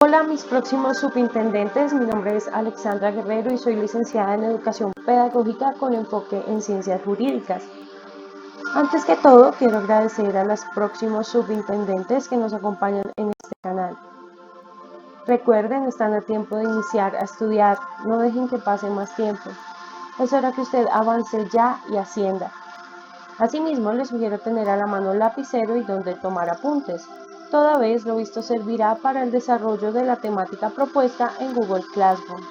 Hola, mis próximos subintendentes. Mi nombre es Alexandra Guerrero y soy licenciada en Educación Pedagógica con enfoque en Ciencias Jurídicas. Antes que todo, quiero agradecer a los próximos subintendentes que nos acompañan en este canal. Recuerden, están a tiempo de iniciar a estudiar, no dejen que pase más tiempo. Es hora que usted avance ya y ascienda. Asimismo, les sugiero tener a la mano lapicero y donde tomar apuntes. Toda vez lo visto servirá para el desarrollo de la temática propuesta en Google Classroom.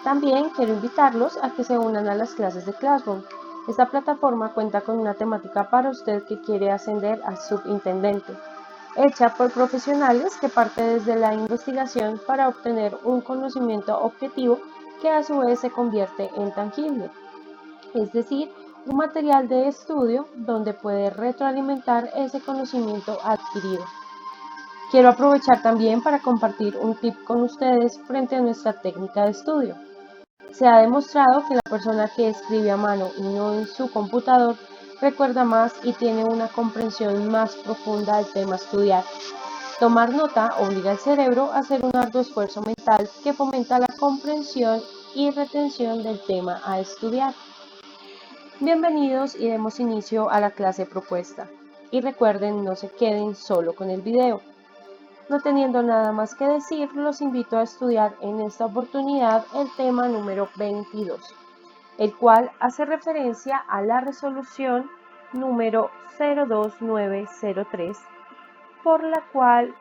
También quiero invitarlos a que se unan a las clases de Classroom. Esta plataforma cuenta con una temática para usted que quiere ascender a subintendente, hecha por profesionales que parte desde la investigación para obtener un conocimiento objetivo que a su vez se convierte en tangible, es decir, un material de estudio donde puede retroalimentar ese conocimiento adquirido. Quiero aprovechar también para compartir un tip con ustedes frente a nuestra técnica de estudio. Se ha demostrado que la persona que escribe a mano y no en su computador recuerda más y tiene una comprensión más profunda del tema a estudiar. Tomar nota obliga al cerebro a hacer un arduo esfuerzo mental que fomenta la comprensión y retención del tema a estudiar. Bienvenidos y demos inicio a la clase propuesta. Y recuerden, no se queden solo con el video. No teniendo nada más que decir, los invito a estudiar en esta oportunidad el tema número 22, el cual hace referencia a la resolución número 02903, por la cual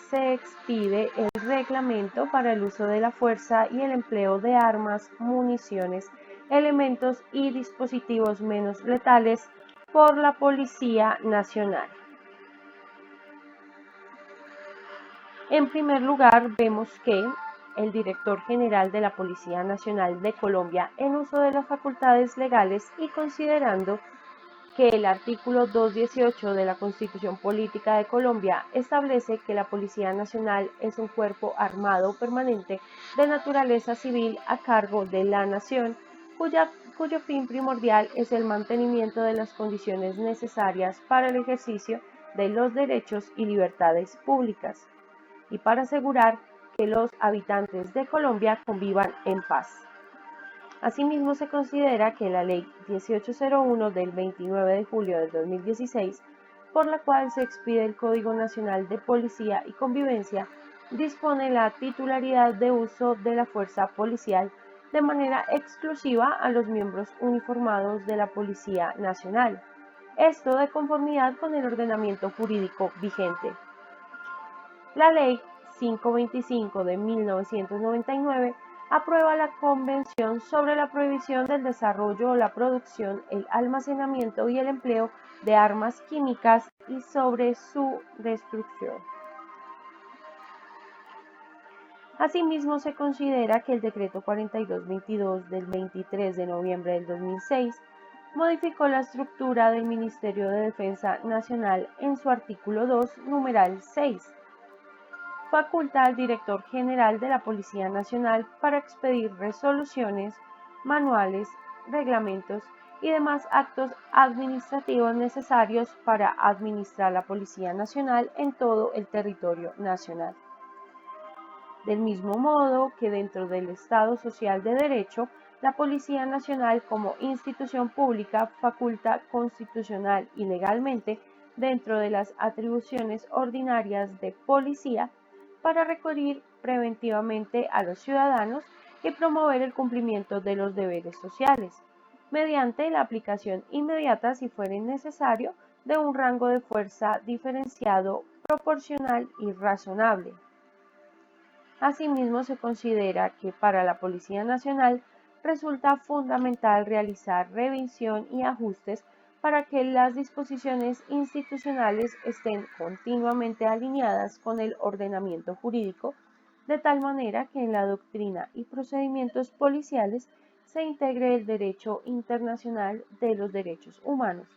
se expide el reglamento para el uso de la fuerza y el empleo de armas, municiones, elementos y dispositivos menos letales por la Policía Nacional. En primer lugar, vemos que el director general de la Policía Nacional de Colombia, en uso de las facultades legales y considerando que el artículo 218 de la Constitución Política de Colombia establece que la Policía Nacional es un cuerpo armado permanente de naturaleza civil a cargo de la nación, cuyo fin primordial es el mantenimiento de las condiciones necesarias para el ejercicio de los derechos y libertades públicas y para asegurar que los habitantes de Colombia convivan en paz. Asimismo, se considera que la Ley 1801 del 29 de julio de 2016, por la cual se expide el Código Nacional de Policía y Convivencia, dispone la titularidad de uso de la fuerza policial de manera exclusiva a los miembros uniformados de la Policía Nacional. Esto de conformidad con el ordenamiento jurídico vigente. La Ley 525 de 1999 aprueba la Convención sobre la prohibición del desarrollo, la producción, el almacenamiento y el empleo de armas químicas y sobre su destrucción. Asimismo, se considera que el Decreto 4222 del 23 de noviembre del 2006 modificó la estructura del Ministerio de Defensa Nacional en su artículo 2, numeral 6. Faculta al Director General de la Policía Nacional para expedir resoluciones, manuales, reglamentos y demás actos administrativos necesarios para administrar la Policía Nacional en todo el territorio nacional. Del mismo modo que dentro del Estado Social de Derecho, la Policía Nacional como institución pública faculta constitucional y legalmente dentro de las atribuciones ordinarias de policía para recurrir preventivamente a los ciudadanos y promover el cumplimiento de los deberes sociales, mediante la aplicación inmediata, si fuere necesario, de un rango de fuerza diferenciado, proporcional y razonable. Asimismo, se considera que para la Policía Nacional resulta fundamental realizar revisión y ajustes para que las disposiciones institucionales estén continuamente alineadas con el ordenamiento jurídico, de tal manera que en la doctrina y procedimientos policiales se integre el derecho internacional de los derechos humanos,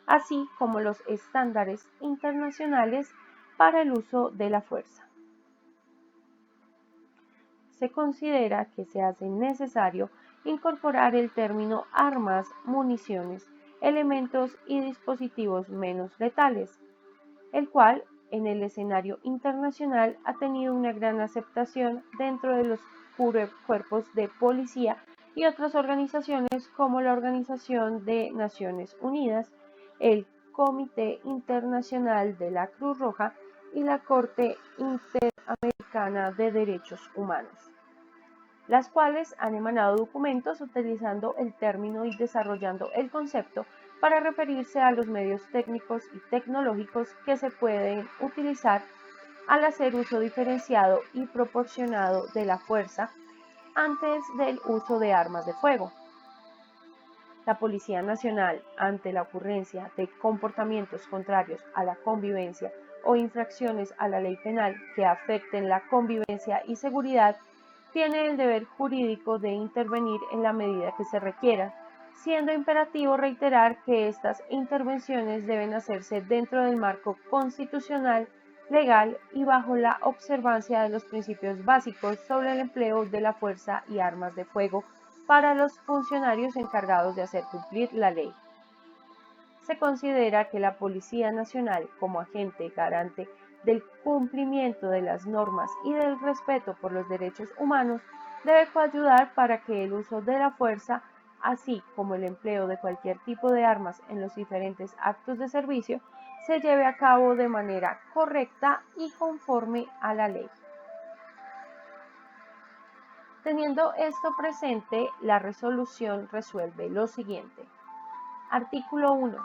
así como los estándares internacionales para el uso de la fuerza. Se considera que se hace necesario incorporar el término armas, municiones, elementos y dispositivos menos letales, el cual en el escenario internacional ha tenido una gran aceptación dentro de los cuerpos de policía y otras organizaciones como la Organización de Naciones Unidas, el Comité Internacional de la Cruz Roja y la Corte Interamericana de Derechos Humanos, las cuales han emanado documentos utilizando el término y desarrollando el concepto para referirse a los medios técnicos y tecnológicos que se pueden utilizar al hacer uso diferenciado y proporcionado de la fuerza antes del uso de armas de fuego. La Policía Nacional, ante la ocurrencia de comportamientos contrarios a la convivencia o infracciones a la ley penal que afecten la convivencia y seguridad, tiene el deber jurídico de intervenir en la medida que se requiera, siendo imperativo reiterar que estas intervenciones deben hacerse dentro del marco constitucional, legal y bajo la observancia de los principios básicos sobre el empleo de la fuerza y armas de fuego para los funcionarios encargados de hacer cumplir la ley. Se considera que la Policía Nacional, como agente garante del cumplimiento de las normas y del respeto por los derechos humanos, debe coayudar para que el uso de la fuerza, así como el empleo de cualquier tipo de armas en los diferentes actos de servicio, se lleve a cabo de manera correcta y conforme a la ley. Teniendo esto presente, la resolución resuelve lo siguiente. Artículo 1.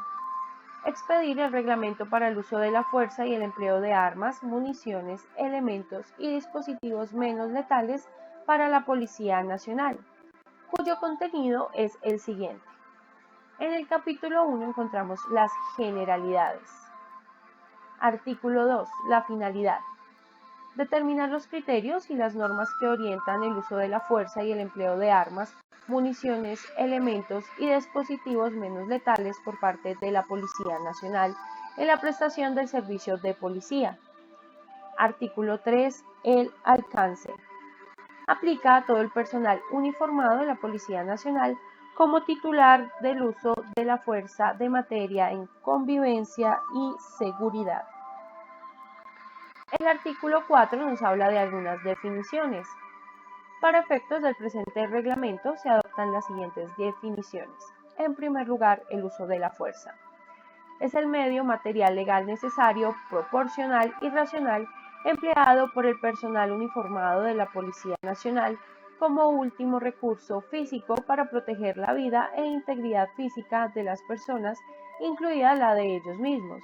Expedir el reglamento para el uso de la fuerza y el empleo de armas, municiones, elementos y dispositivos menos letales para la Policía Nacional, cuyo contenido es el siguiente. En el capítulo 1 encontramos las generalidades. Artículo 2. La finalidad. Determinar los criterios y las normas que orientan el uso de la fuerza y el empleo de armas, municiones, elementos y dispositivos menos letales por parte de la Policía Nacional en la prestación del servicio de policía. Artículo 3. El alcance. Aplica a todo el personal uniformado de la Policía Nacional como titular del uso de la fuerza de materia en convivencia y seguridad. El artículo 4 nos habla de algunas definiciones. Para efectos del presente reglamento se adoptan las siguientes definiciones. En primer lugar, el uso de la fuerza. Es el medio material legal necesario, proporcional y racional empleado por el personal uniformado de la Policía Nacional como último recurso físico para proteger la vida e integridad física de las personas, incluida la de ellos mismos,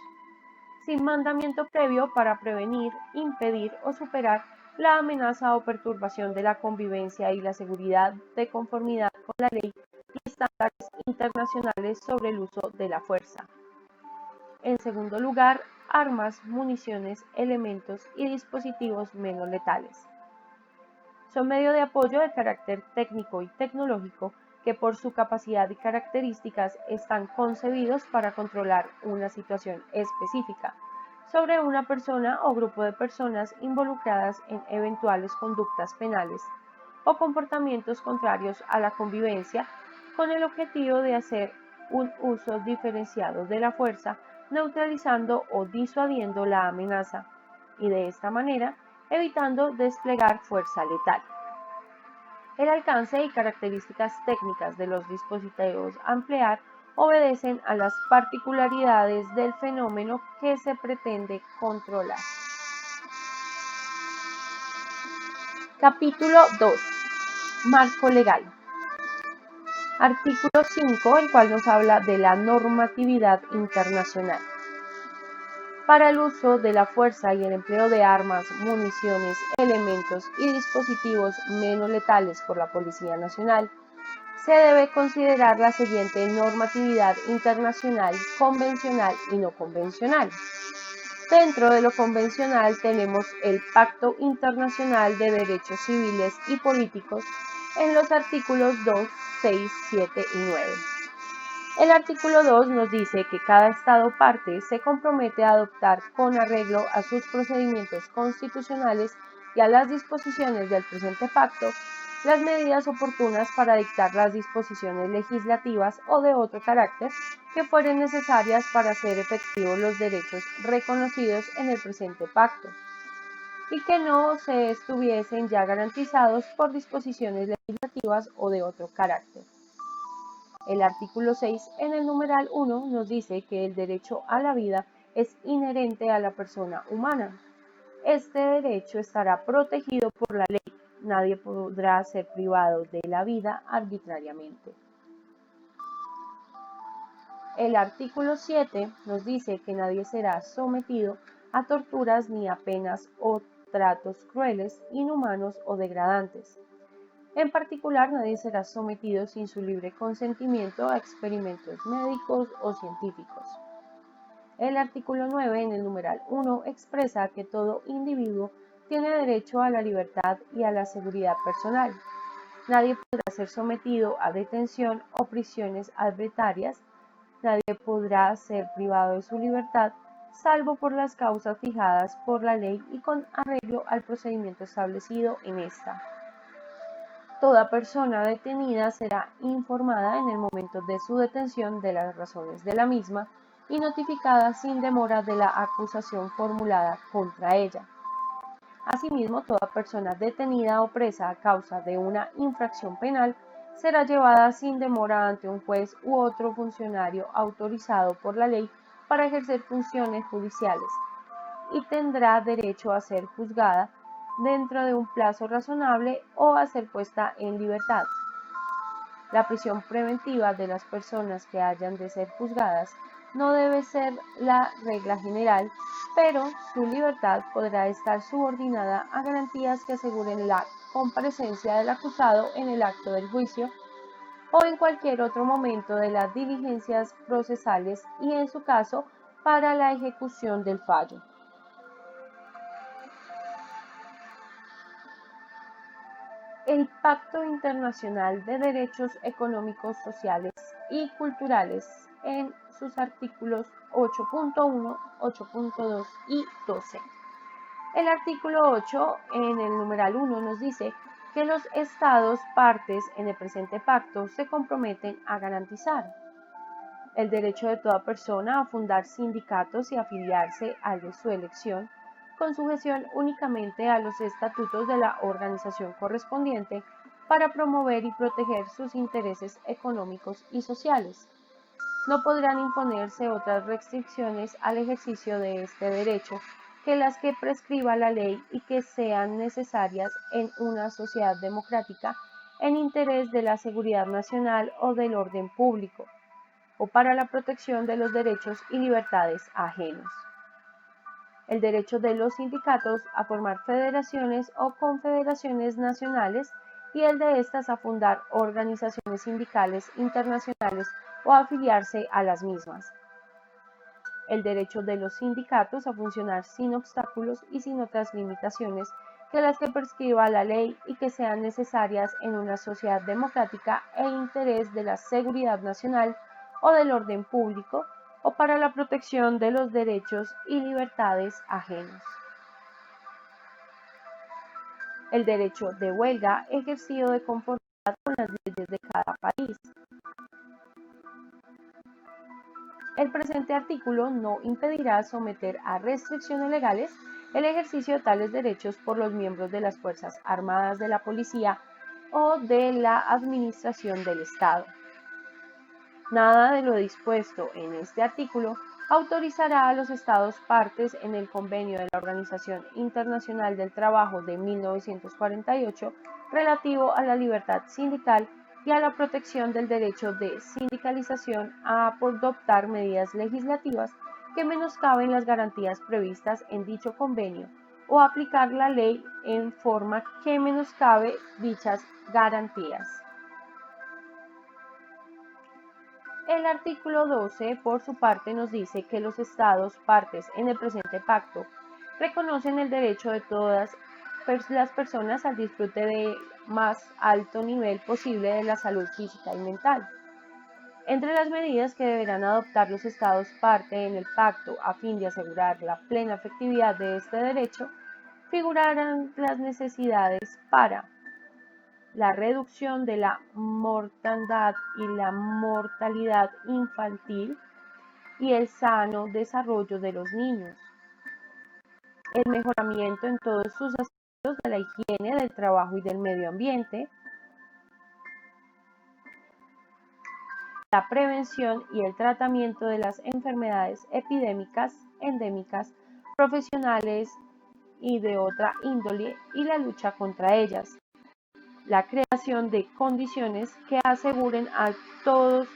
sin mandamiento previo para prevenir, impedir o superar la amenaza o perturbación de la convivencia y la seguridad de conformidad con la ley y estándares internacionales sobre el uso de la fuerza. En segundo lugar, armas, municiones, elementos y dispositivos menos letales. Son medio de apoyo de carácter técnico y tecnológico que por su capacidad y características están concebidos para controlar una situación específica sobre una persona o grupo de personas involucradas en eventuales conductas penales o comportamientos contrarios a la convivencia, con el objetivo de hacer un uso diferenciado de la fuerza, neutralizando o disuadiendo la amenaza, y de esta manera evitando desplegar fuerza letal. El alcance y características técnicas de los dispositivos a emplear obedecen a las particularidades del fenómeno que se pretende controlar. Capítulo 2. Marco legal. Artículo 5, el cual nos habla de la normatividad internacional. Para el uso de la fuerza y el empleo de armas, municiones, elementos y dispositivos menos letales por la Policía Nacional, se debe considerar la siguiente normatividad internacional, convencional y no convencional. Dentro de lo convencional tenemos el Pacto Internacional de Derechos Civiles y Políticos en los artículos 2, 6, 7 y 9. El artículo 2 nos dice que cada Estado parte se compromete a adoptar con arreglo a sus procedimientos constitucionales y a las disposiciones del presente pacto las medidas oportunas para dictar las disposiciones legislativas o de otro carácter que fueren necesarias para hacer efectivos los derechos reconocidos en el presente pacto y que no se estuviesen ya garantizados por disposiciones legislativas o de otro carácter. El artículo 6 en el numeral 1 nos dice que el derecho a la vida es inherente a la persona humana. Este derecho estará protegido por la ley. Nadie podrá ser privado de la vida arbitrariamente. El artículo 7 nos dice que nadie será sometido a torturas ni a penas o tratos crueles, inhumanos o degradantes. En particular, nadie será sometido sin su libre consentimiento a experimentos médicos o científicos. El artículo 9 en el numeral 1 expresa que todo individuo tiene derecho a la libertad y a la seguridad personal. Nadie podrá ser sometido a detención o prisiones arbitrarias. Nadie podrá ser privado de su libertad, salvo por las causas fijadas por la ley y con arreglo al procedimiento establecido en esta. Toda persona detenida será informada en el momento de su detención de las razones de la misma y notificada sin demora de la acusación formulada contra ella. Asimismo, toda persona detenida o presa a causa de una infracción penal será llevada sin demora ante un juez u otro funcionario autorizado por la ley para ejercer funciones judiciales y tendrá derecho a ser juzgada dentro de un plazo razonable o a ser puesta en libertad. La prisión preventiva de las personas que hayan de ser juzgadas no debe ser la regla general, pero su libertad podrá estar subordinada a garantías que aseguren la comparecencia del acusado en el acto del juicio o en cualquier otro momento de las diligencias procesales y, en su caso, para la ejecución del fallo. El Pacto Internacional de Derechos Económicos, Sociales y Culturales en sus artículos 8.1, 8.2 y 12. El artículo 8 en el numeral 1 nos dice que los estados partes en el presente pacto se comprometen a garantizar el derecho de toda persona a fundar sindicatos y afiliarse al de su elección, con sujeción únicamente a los estatutos de la organización correspondiente para promover y proteger sus intereses económicos y sociales. No podrán imponerse otras restricciones al ejercicio de este derecho que las que prescriba la ley y que sean necesarias en una sociedad democrática en interés de la seguridad nacional o del orden público, o para la protección de los derechos y libertades ajenos. El derecho de los sindicatos a formar federaciones o confederaciones nacionales y el de estas a fundar organizaciones sindicales internacionales o a afiliarse a las mismas. El derecho de los sindicatos a funcionar sin obstáculos y sin otras limitaciones que las que prescriba la ley y que sean necesarias en una sociedad democrática e interés de la seguridad nacional o del orden público o para la protección de los derechos y libertades ajenos. El derecho de huelga ejercido de conformidad con las leyes de cada país. El presente artículo no impedirá someter a restricciones legales el ejercicio de tales derechos por los miembros de las Fuerzas Armadas, de la Policía o de la Administración del Estado. Nada de lo dispuesto en este artículo autorizará a los Estados partes en el Convenio de la Organización Internacional del Trabajo de 1948 relativo a la libertad sindical y a la protección del derecho de sindicalización a adoptar medidas legislativas que menoscaben las garantías previstas en dicho convenio o aplicar la ley en forma que menoscabe dichas garantías. El artículo 12, por su parte, nos dice que los Estados partes en el presente pacto reconocen el derecho de todas las personas al disfrute del más alto nivel posible de la salud física y mental. Entre las medidas que deberán adoptar los Estados parte en el pacto a fin de asegurar la plena efectividad de este derecho, figurarán las necesidades para la reducción de la mortandad y la mortalidad infantil, y el sano desarrollo de los niños, el mejoramiento en todos sus aspectos de la higiene, del trabajo y del medio ambiente, la prevención y el tratamiento de las enfermedades epidémicas, endémicas, profesionales y de otra índole y la lucha contra ellas, la creación de condiciones que aseguren a todos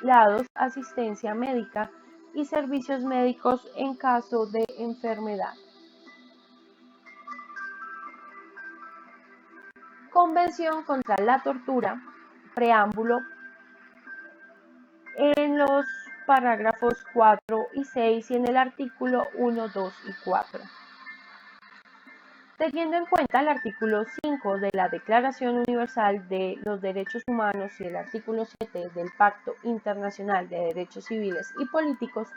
lados asistencia médica y servicios médicos en caso de enfermedad. Convención contra la tortura, preámbulo, en los parágrafos 4 y 6 y en el artículo 1, 2 y 4. Teniendo en cuenta el artículo 5 de la Declaración Universal de los Derechos Humanos y el artículo 7 del Pacto Internacional de Derechos Civiles y Políticos,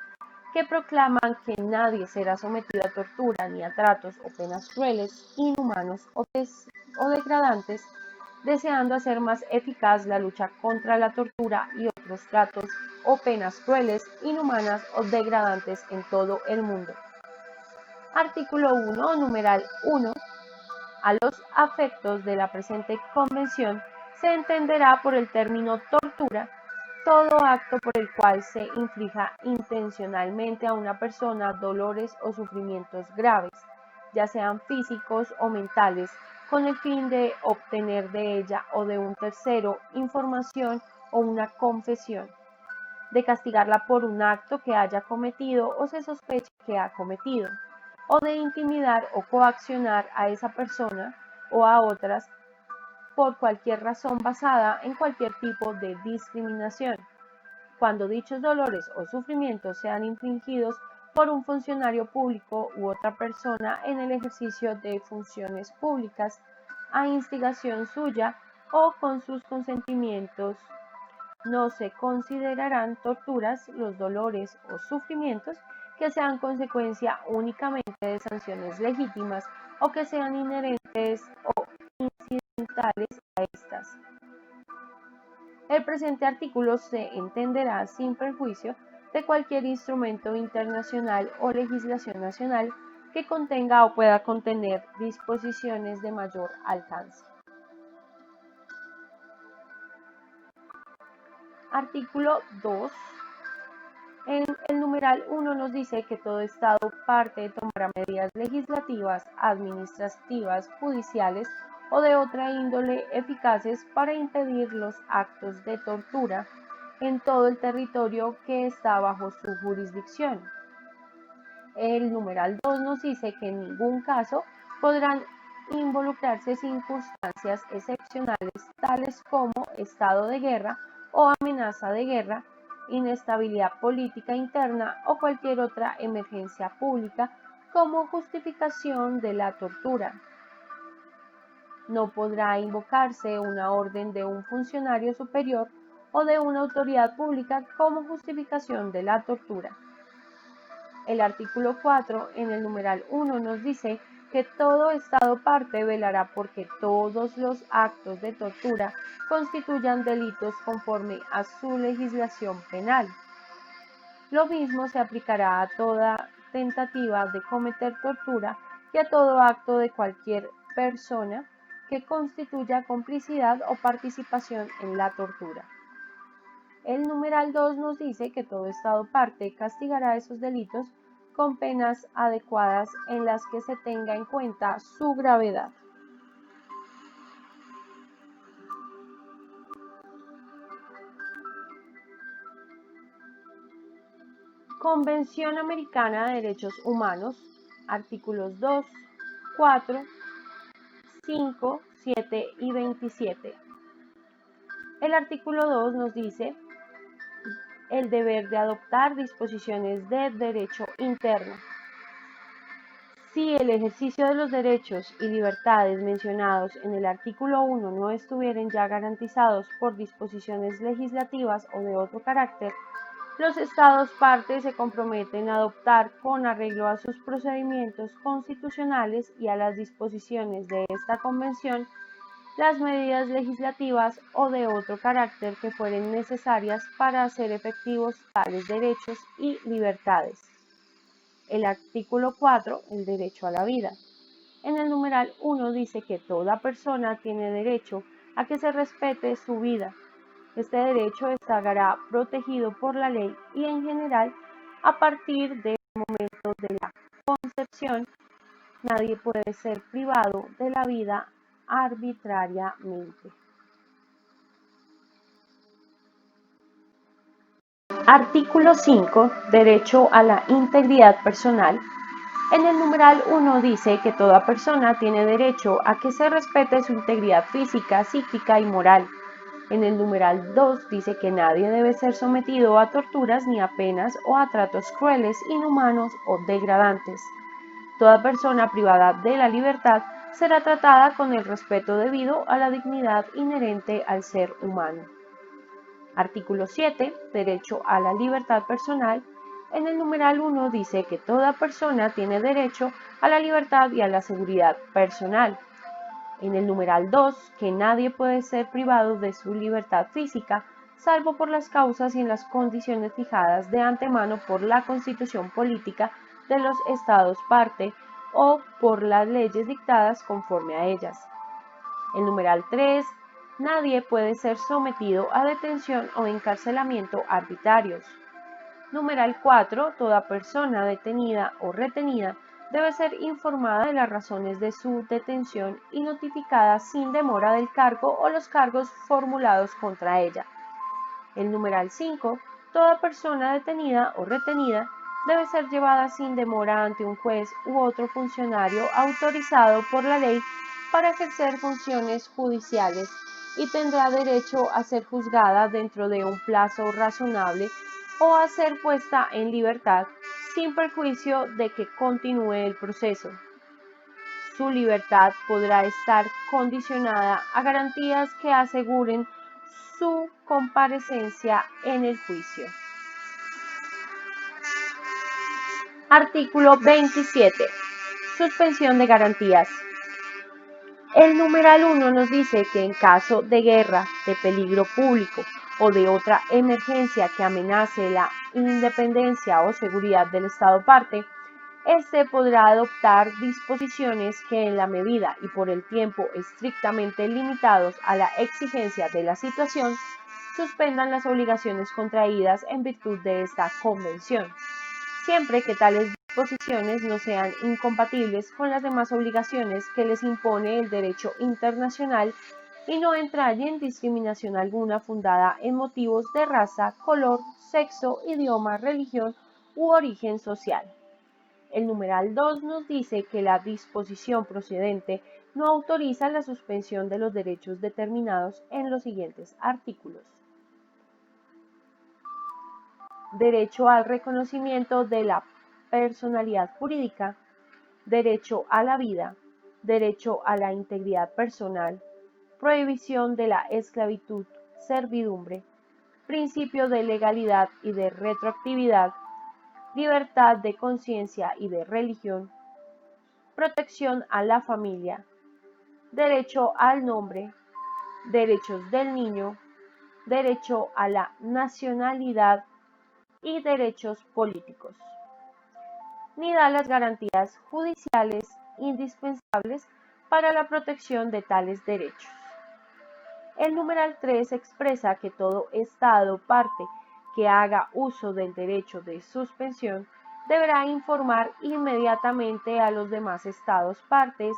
que proclaman que nadie será sometido a tortura ni a tratos o penas crueles, inhumanos o degradantes, deseando hacer más eficaz la lucha contra la tortura y otros tratos o penas crueles, inhumanas o degradantes en todo el mundo. Artículo 1, numeral 1. A los efectos de la presente convención se entenderá por el término tortura todo acto por el cual se inflija intencionalmente a una persona dolores o sufrimientos graves, ya sean físicos o mentales, con el fin de obtener de ella o de un tercero información o una confesión, de castigarla por un acto que haya cometido o se sospeche que ha cometido, o de intimidar o coaccionar a esa persona o a otras por cualquier razón basada en cualquier tipo de discriminación, cuando dichos dolores o sufrimientos sean infligidos por un funcionario público u otra persona en el ejercicio de funciones públicas, a instigación suya o con sus consentimientos. No se considerarán torturas los dolores o sufrimientos que sean consecuencia únicamente de sanciones legítimas o que sean inherentes o incidentales a estas. El presente artículo se entenderá sin perjuicio de cualquier instrumento internacional o legislación nacional que contenga o pueda contener disposiciones de mayor alcance. Artículo 2. En el numeral 1 nos dice que todo Estado parte tomará medidas legislativas, administrativas, judiciales o de otra índole eficaces para impedir los actos de tortura en todo el territorio que está bajo su jurisdicción. El numeral 2 nos dice que en ningún caso podrán involucrarse circunstancias excepcionales tales como estado de guerra o amenaza de guerra, inestabilidad política interna o cualquier otra emergencia pública como justificación de la tortura. No podrá invocarse una orden de un funcionario superior o de una autoridad pública como justificación de la tortura. El artículo 4 en el numeral 1 nos dice que todo Estado parte velará porque todos los actos de tortura constituyan delitos conforme a su legislación penal. Lo mismo se aplicará a toda tentativa de cometer tortura y a todo acto de cualquier persona que constituya complicidad o participación en la tortura. El numeral 2 nos dice que todo Estado parte castigará esos delitos con penas adecuadas en las que se tenga en cuenta su gravedad. Convención Americana de Derechos Humanos, artículos 2, 4, 5, 7 y 27. El artículo 2 nos dice el deber de adoptar disposiciones de derecho interno. Si el ejercicio de los derechos y libertades mencionados en el artículo 1 no estuvieran ya garantizados por disposiciones legislativas o de otro carácter, los Estados partes se comprometen a adoptar, con arreglo a sus procedimientos constitucionales y a las disposiciones de esta Convención, las medidas legislativas o de otro carácter que fueren necesarias para hacer efectivos tales derechos y libertades. El artículo 4, el derecho a la vida. En el numeral 1 dice que toda persona tiene derecho a que se respete su vida. Este derecho estará protegido por la ley y en general a partir del momento de la concepción. Nadie puede ser privado de la vida arbitrariamente. Artículo 5. Derecho a la integridad personal. En el numeral 1 dice que toda persona tiene derecho a que se respete su integridad física, psíquica y moral. En el numeral 2 dice que nadie debe ser sometido a torturas ni a penas o a tratos crueles, inhumanos o degradantes. Toda persona privada de la libertad será tratada con el respeto debido a la dignidad inherente al ser humano. Artículo 7. Derecho a la libertad personal. En el numeral 1 dice que toda persona tiene derecho a la libertad y a la seguridad personal. En el numeral 2, que nadie puede ser privado de su libertad física, salvo por las causas y en las condiciones fijadas de antemano por la Constitución política de los Estados parte o por las leyes dictadas conforme a ellas. El numeral 3, nadie puede ser sometido a detención o encarcelamiento arbitrarios. Numeral 4, toda persona detenida o retenida debe ser informada de las razones de su detención y notificada sin demora del cargo o los cargos formulados contra ella. El numeral 5, toda persona detenida o retenida debe ser llevada sin demora ante un juez u otro funcionario autorizado por la ley para ejercer funciones judiciales y tendrá derecho a ser juzgada dentro de un plazo razonable o a ser puesta en libertad sin perjuicio de que continúe el proceso. Su libertad podrá estar condicionada a garantías que aseguren su comparecencia en el juicio. Artículo 27. Suspensión de garantías. El numeral 1 nos dice que en caso de guerra, de peligro público o de otra emergencia que amenace la independencia o seguridad del Estado parte, este podrá adoptar disposiciones que en la medida y por el tiempo estrictamente limitados a la exigencia de la situación, suspendan las obligaciones contraídas en virtud de esta convención, siempre que tales disposiciones no sean incompatibles con las demás obligaciones que les impone el derecho internacional y no entrañen discriminación alguna fundada en motivos de raza, color, sexo, idioma, religión u origen social. El numeral 2 nos dice que la disposición procedente no autoriza la suspensión de los derechos determinados en los siguientes artículos. Derecho al reconocimiento de la personalidad jurídica, derecho a la vida, derecho a la integridad personal, prohibición de la esclavitud, servidumbre, principio de legalidad y de retroactividad, libertad de conciencia y de religión, protección a la familia, derecho al nombre, derechos del niño, derecho a la nacionalidad y derechos políticos, ni da las garantías judiciales indispensables para la protección de tales derechos. El numeral 3 expresa que todo Estado parte que haga uso del derecho de suspensión deberá informar inmediatamente a los demás Estados partes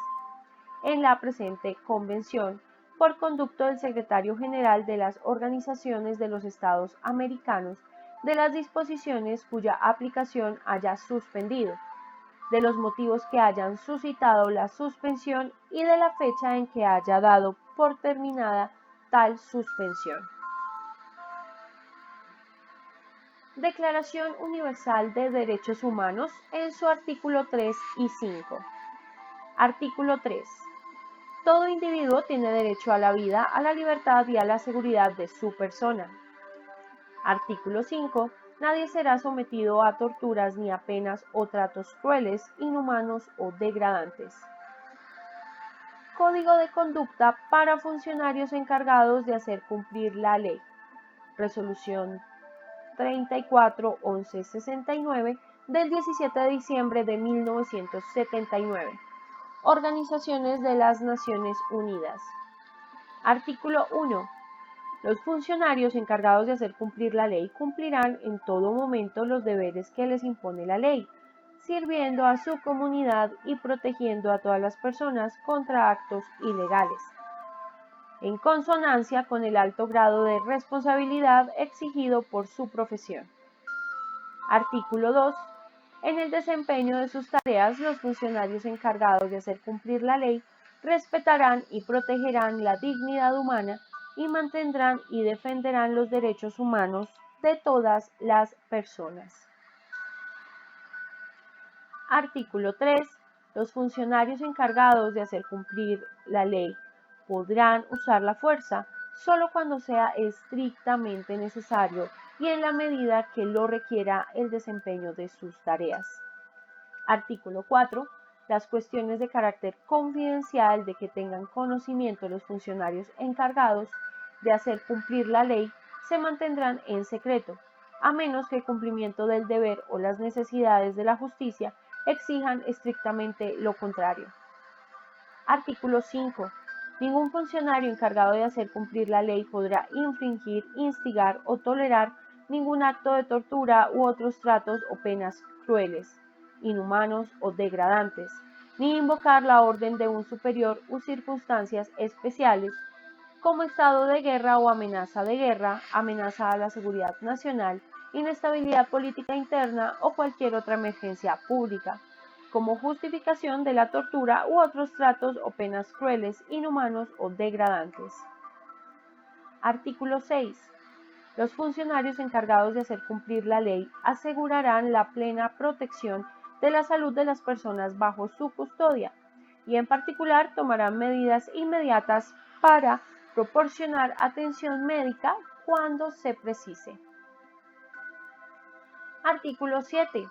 en la presente convención por conducto del Secretario General de las Organizaciones de los Estados Americanos de las disposiciones cuya aplicación haya suspendido, de los motivos que hayan suscitado la suspensión y de la fecha en que haya dado por terminada tal suspensión. Declaración Universal de Derechos Humanos en su artículo 3 y 5. Artículo 3. Todo individuo tiene derecho a la vida, a la libertad y a la seguridad de su persona. Artículo 5. Nadie será sometido a torturas ni a penas o tratos crueles, inhumanos o degradantes. Código de conducta para funcionarios encargados de hacer cumplir la ley. Resolución 34.1169 del 17 de diciembre de 1979. Organizaciones de las Naciones Unidas. Artículo 1. Los funcionarios encargados de hacer cumplir la ley cumplirán en todo momento los deberes que les impone la ley, sirviendo a su comunidad y protegiendo a todas las personas contra actos ilegales, en consonancia con el alto grado de responsabilidad exigido por su profesión. Artículo 2. En el desempeño de sus tareas, los funcionarios encargados de hacer cumplir la ley respetarán y protegerán la dignidad humana y mantendrán y defenderán los derechos humanos de todas las personas. Artículo 3. Los funcionarios encargados de hacer cumplir la ley podrán usar la fuerza solo cuando sea estrictamente necesario y en la medida que lo requiera el desempeño de sus tareas. Artículo 4. Las cuestiones de carácter confidencial de que tengan conocimiento los funcionarios encargados de hacer cumplir la ley se mantendrán en secreto, a menos que el cumplimiento del deber o las necesidades de la justicia exijan estrictamente lo contrario. Artículo 5. Ningún funcionario encargado de hacer cumplir la ley podrá infringir, instigar o tolerar ningún acto de tortura u otros tratos o penas crueles, inhumanos o degradantes, ni invocar la orden de un superior u circunstancias especiales, como estado de guerra o amenaza de guerra, amenaza a la seguridad nacional, inestabilidad política interna o cualquier otra emergencia pública, como justificación de la tortura u otros tratos o penas crueles, inhumanos o degradantes. Artículo 6. Los funcionarios encargados de hacer cumplir la ley asegurarán la plena protección de la salud de las personas bajo su custodia y en particular tomarán medidas inmediatas para proporcionar atención médica cuando se precise. Artículo 7.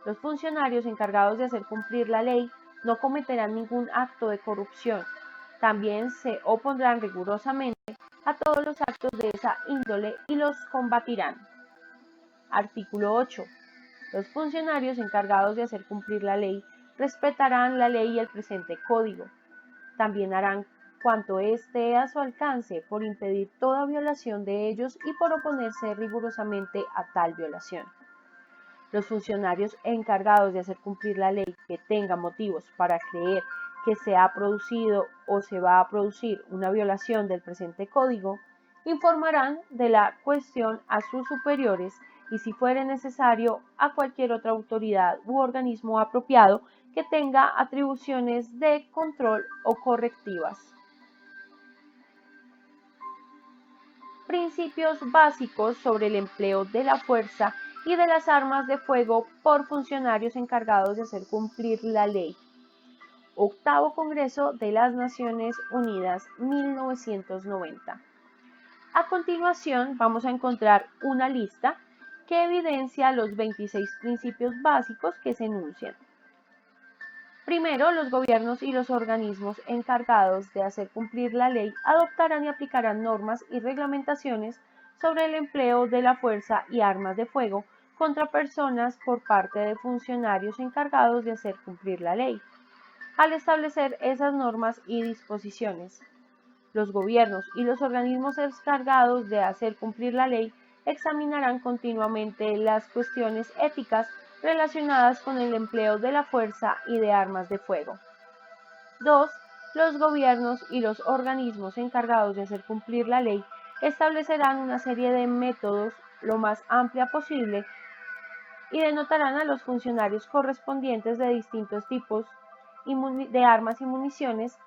Los funcionarios encargados de hacer cumplir la ley no cometerán ningún acto de corrupción. También se opondrán rigurosamente a todos los actos de esa índole y los combatirán. Artículo 8. Los funcionarios encargados de hacer cumplir la ley respetarán la ley y el presente código. También harán cuanto esté a su alcance por impedir toda violación de ellos y por oponerse rigurosamente a tal violación. Los funcionarios encargados de hacer cumplir la ley que tengan motivos para creer que se ha producido o se va a producir una violación del presente código, informarán de la cuestión a sus superiores y, si fuere necesario, a cualquier otra autoridad u organismo apropiado que tenga atribuciones de control o correctivas. Principios básicos sobre el empleo de la fuerza y de las armas de fuego por funcionarios encargados de hacer cumplir la ley. Octavo Congreso de las Naciones Unidas, 1990. A continuación vamos a encontrar una lista que evidencia los 26 principios básicos que se enuncian. Primero, los gobiernos y los organismos encargados de hacer cumplir la ley adoptarán y aplicarán normas y reglamentaciones sobre el empleo de la fuerza y armas de fuego contra personas por parte de funcionarios encargados de hacer cumplir la ley. Al establecer esas normas y disposiciones, los gobiernos y los organismos encargados de hacer cumplir la ley examinarán continuamente las cuestiones éticas relacionadas con el empleo de la fuerza y de armas de fuego. 2. Los gobiernos y los organismos encargados de hacer cumplir la ley establecerán una serie de métodos lo más amplia posible y denotarán a los funcionarios correspondientes de distintos tipos de armas y municiones,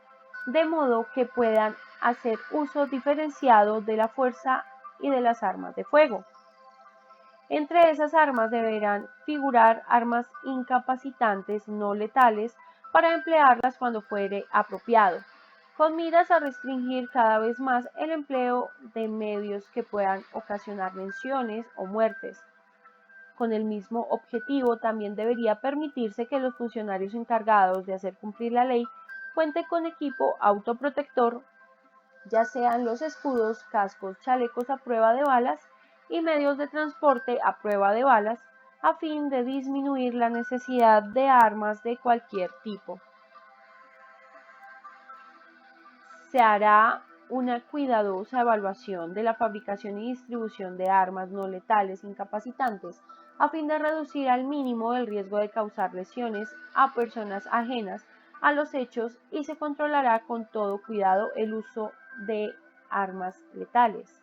de modo que puedan hacer uso diferenciado de la fuerza y de las armas de fuego. Entre esas armas deberán figurar armas incapacitantes no letales para emplearlas cuando fuere apropiado, con miras a restringir cada vez más el empleo de medios que puedan ocasionar lesiones o muertes. Con el mismo objetivo, también debería permitirse que los funcionarios encargados de hacer cumplir la ley cuente con equipo autoprotector, ya sean los escudos, cascos, chalecos a prueba de balas y medios de transporte a prueba de balas, a fin de disminuir la necesidad de armas de cualquier tipo. Se hará una cuidadosa evaluación de la fabricación y distribución de armas no letales incapacitantes a fin de reducir al mínimo el riesgo de causar lesiones a personas ajenas a los hechos y se controlará con todo cuidado el uso de armas letales.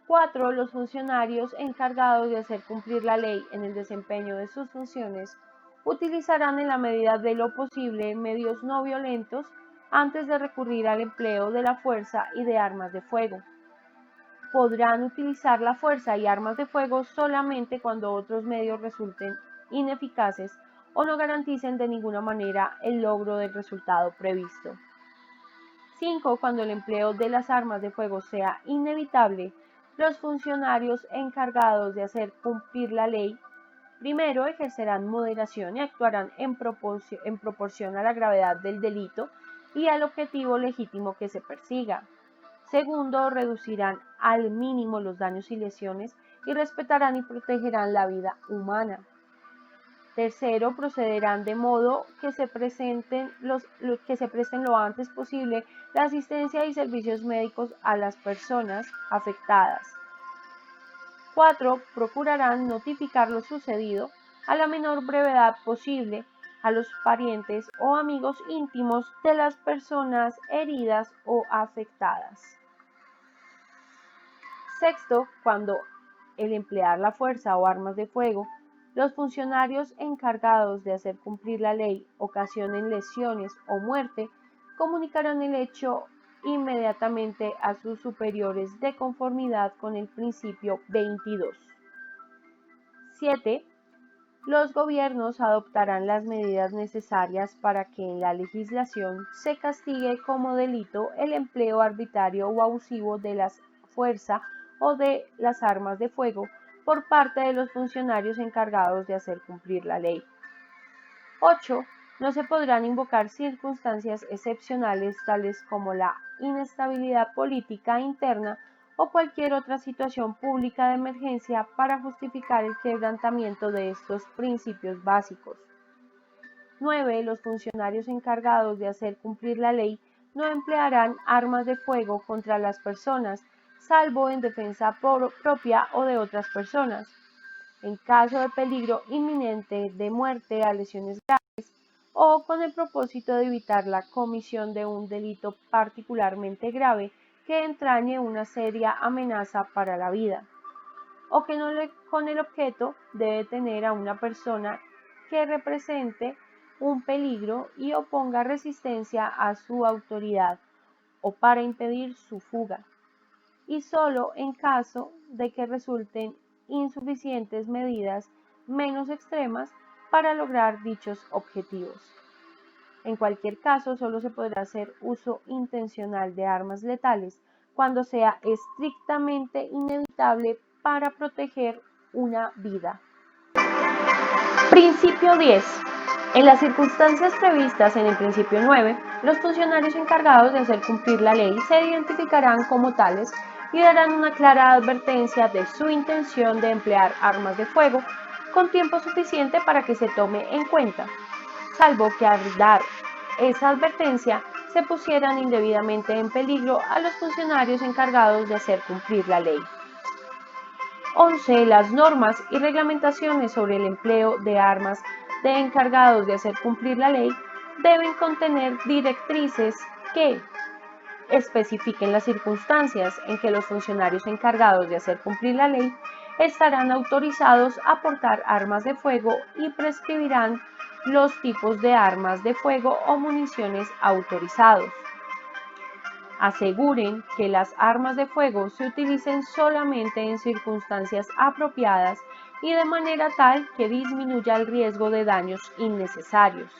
4. Los funcionarios encargados de hacer cumplir la ley en el desempeño de sus funciones utilizarán en la medida de lo posible medios no violentos antes de recurrir al empleo de la fuerza y de armas de fuego. Podrán utilizar la fuerza y armas de fuego solamente cuando otros medios resulten ineficaces o no garanticen de ninguna manera el logro del resultado previsto. 5. Cuando el empleo de las armas de fuego sea inevitable, los funcionarios encargados de hacer cumplir la ley, primero, ejercerán moderación y actuarán en proporción a la gravedad del delito y al objetivo legítimo que se persiga. Segundo, reducirán al mínimo los daños y lesiones y respetarán y protegerán la vida humana. Tercero, procederán de modo que se presten lo antes posible la asistencia y servicios médicos a las personas afectadas. 4. Procurarán notificar lo sucedido a la menor brevedad posible a los parientes o amigos íntimos de las personas heridas o afectadas. Sexto, cuando el emplear la fuerza o armas de fuego, los funcionarios encargados de hacer cumplir la ley ocasionen lesiones o muerte, comunicarán el hecho inmediatamente a sus superiores de conformidad con el principio 22. 7. Los gobiernos adoptarán las medidas necesarias para que en la legislación se castigue como delito el empleo arbitrario o abusivo de la fuerza o de las armas de fuego por parte de los funcionarios encargados de hacer cumplir la ley. 8. No se podrán invocar circunstancias excepcionales tales como la inestabilidad política interna o cualquier otra situación pública de emergencia para justificar el quebrantamiento de estos principios básicos. 9. Los funcionarios encargados de hacer cumplir la ley no emplearán armas de fuego contra las personas, salvo en defensa propia o de otras personas. En caso de peligro inminente de muerte a lesiones graves o con el propósito de evitar la comisión de un delito particularmente grave que entrañe una seria amenaza para la vida, o que con el objeto de detener a una persona que represente un peligro y oponga resistencia a su autoridad, o para impedir su fuga, y solo en caso de que resulten insuficientes medidas menos extremas para lograr dichos objetivos. En cualquier caso, solo se podrá hacer uso intencional de armas letales cuando sea estrictamente inevitable para proteger una vida. Principio 10. En las circunstancias previstas en el principio 9, los funcionarios encargados de hacer cumplir la ley se identificarán como tales y darán una clara advertencia de su intención de emplear armas de fuego con tiempo suficiente para que se tome en cuenta, salvo que al dar esa advertencia se pusieran indebidamente en peligro a los funcionarios encargados de hacer cumplir la ley. 11. Las normas y reglamentaciones sobre el empleo de armas de encargados de hacer cumplir la ley deben contener directrices que especifiquen las circunstancias en que los funcionarios encargados de hacer cumplir la ley estarán autorizados a portar armas de fuego y prescribirán los tipos de armas de fuego o municiones autorizados. Aseguren que las armas de fuego se utilicen solamente en circunstancias apropiadas y de manera tal que disminuya el riesgo de daños innecesarios.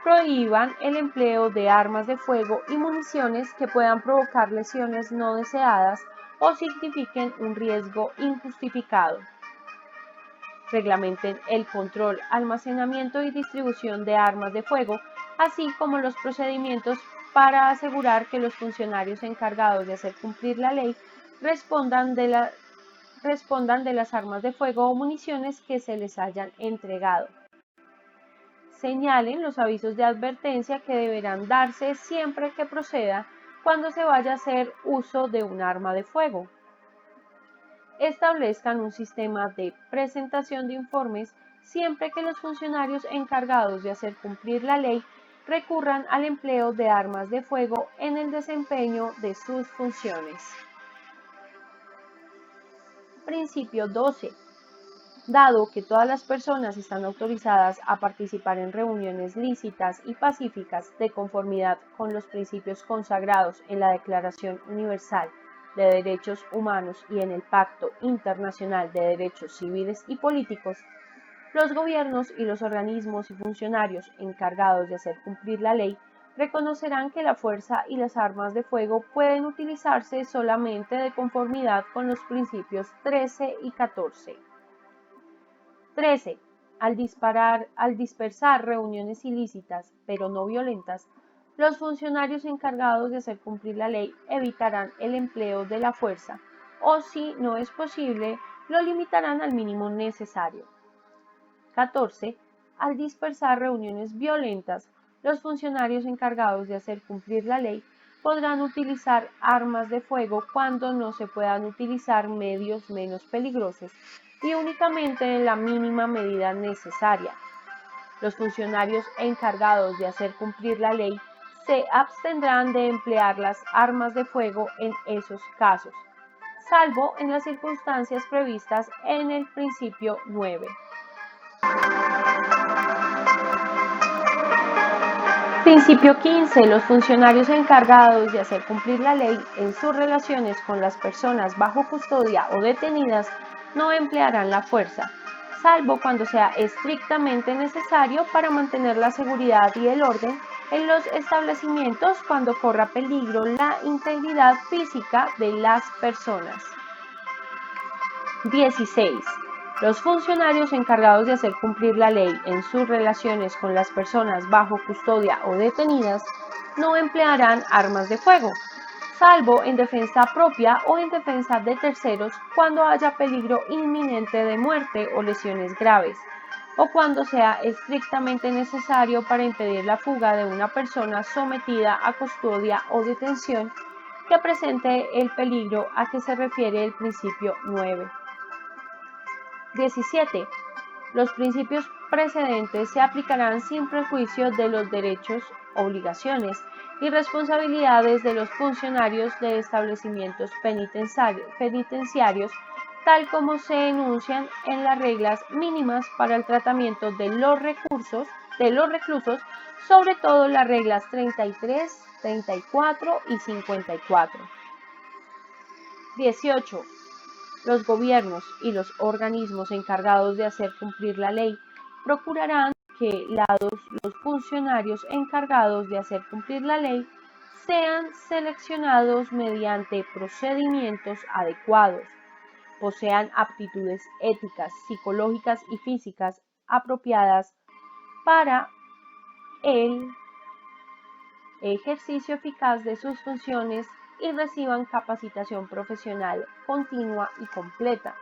Prohíban el empleo de armas de fuego y municiones que puedan provocar lesiones no deseadas o signifiquen un riesgo injustificado. reglamenten el control, almacenamiento y distribución de armas de fuego, así como los procedimientos para asegurar que los funcionarios encargados de hacer cumplir la ley respondan de las armas de fuego o municiones que se les hayan entregado. Señalen los avisos de advertencia que deberán darse siempre que proceda cuando se vaya a hacer uso de un arma de fuego. Establezcan un sistema de presentación de informes siempre que los funcionarios encargados de hacer cumplir la ley recurran al empleo de armas de fuego en el desempeño de sus funciones. Principio 12. Dado que todas las personas están autorizadas a participar en reuniones lícitas y pacíficas de conformidad con los principios consagrados en la Declaración Universal de Derechos Humanos y en el Pacto Internacional de Derechos Civiles y Políticos, los gobiernos y los organismos y funcionarios encargados de hacer cumplir la ley reconocerán que la fuerza y las armas de fuego pueden utilizarse solamente de conformidad con los principios 13 y 14. 13. Al dispersar reuniones ilícitas, pero no violentas, los funcionarios encargados de hacer cumplir la ley evitarán el empleo de la fuerza o, si no es posible, lo limitarán al mínimo necesario. 14. Al dispersar reuniones violentas, los funcionarios encargados de hacer cumplir la ley podrán utilizar armas de fuego cuando no se puedan utilizar medios menos peligrosos y únicamente en la mínima medida necesaria. Los funcionarios encargados de hacer cumplir la ley se abstendrán de emplear las armas de fuego en esos casos, salvo en las circunstancias previstas en el principio 9. Principio 15. Los funcionarios encargados de hacer cumplir la ley en sus relaciones con las personas bajo custodia o detenidas no emplearán la fuerza, salvo cuando sea estrictamente necesario para mantener la seguridad y el orden en los establecimientos cuando corra peligro la integridad física de las personas. 16. Los funcionarios encargados de hacer cumplir la ley en sus relaciones con las personas bajo custodia o detenidas no emplearán armas de fuego, salvo en defensa propia o en defensa de terceros cuando haya peligro inminente de muerte o lesiones graves, o cuando sea estrictamente necesario para impedir la fuga de una persona sometida a custodia o detención que presente el peligro a que se refiere el principio 9. 17. Los principios precedentes se aplicarán sin perjuicio de los derechos, obligaciones y responsabilidades de los funcionarios de establecimientos penitenciarios, tal como se enuncian en las reglas mínimas para el tratamiento de los reclusos, sobre todo las reglas 33, 34 y 54. 18. Los gobiernos y los organismos encargados de hacer cumplir la ley procurarán que los funcionarios encargados de hacer cumplir la ley sean seleccionados mediante procedimientos adecuados, posean aptitudes éticas, psicológicas y físicas apropiadas para el ejercicio eficaz de sus funciones y reciban capacitación profesional continua y completa.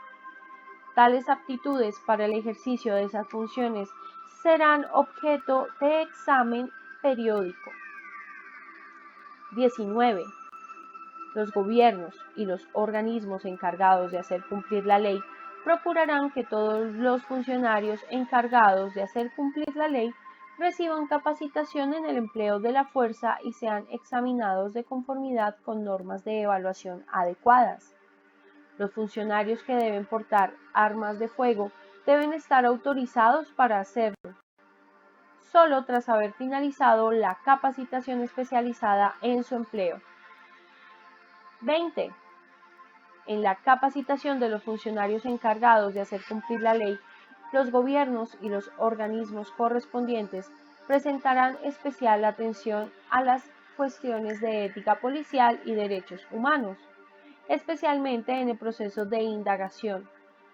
Tales aptitudes para el ejercicio de esas funciones serán objeto de examen periódico. 19. Los gobiernos y los organismos encargados de hacer cumplir la ley procurarán que todos los funcionarios encargados de hacer cumplir la ley reciban capacitación en el empleo de la fuerza y sean examinados de conformidad con normas de evaluación adecuadas. Los funcionarios que deben portar armas de fuego deben estar autorizados para hacerlo, solo tras haber finalizado la capacitación especializada en su empleo. 20. En la capacitación de los funcionarios encargados de hacer cumplir la ley, los gobiernos y los organismos correspondientes presentarán especial atención a las cuestiones de ética policial y derechos humanos, especialmente en el proceso de indagación,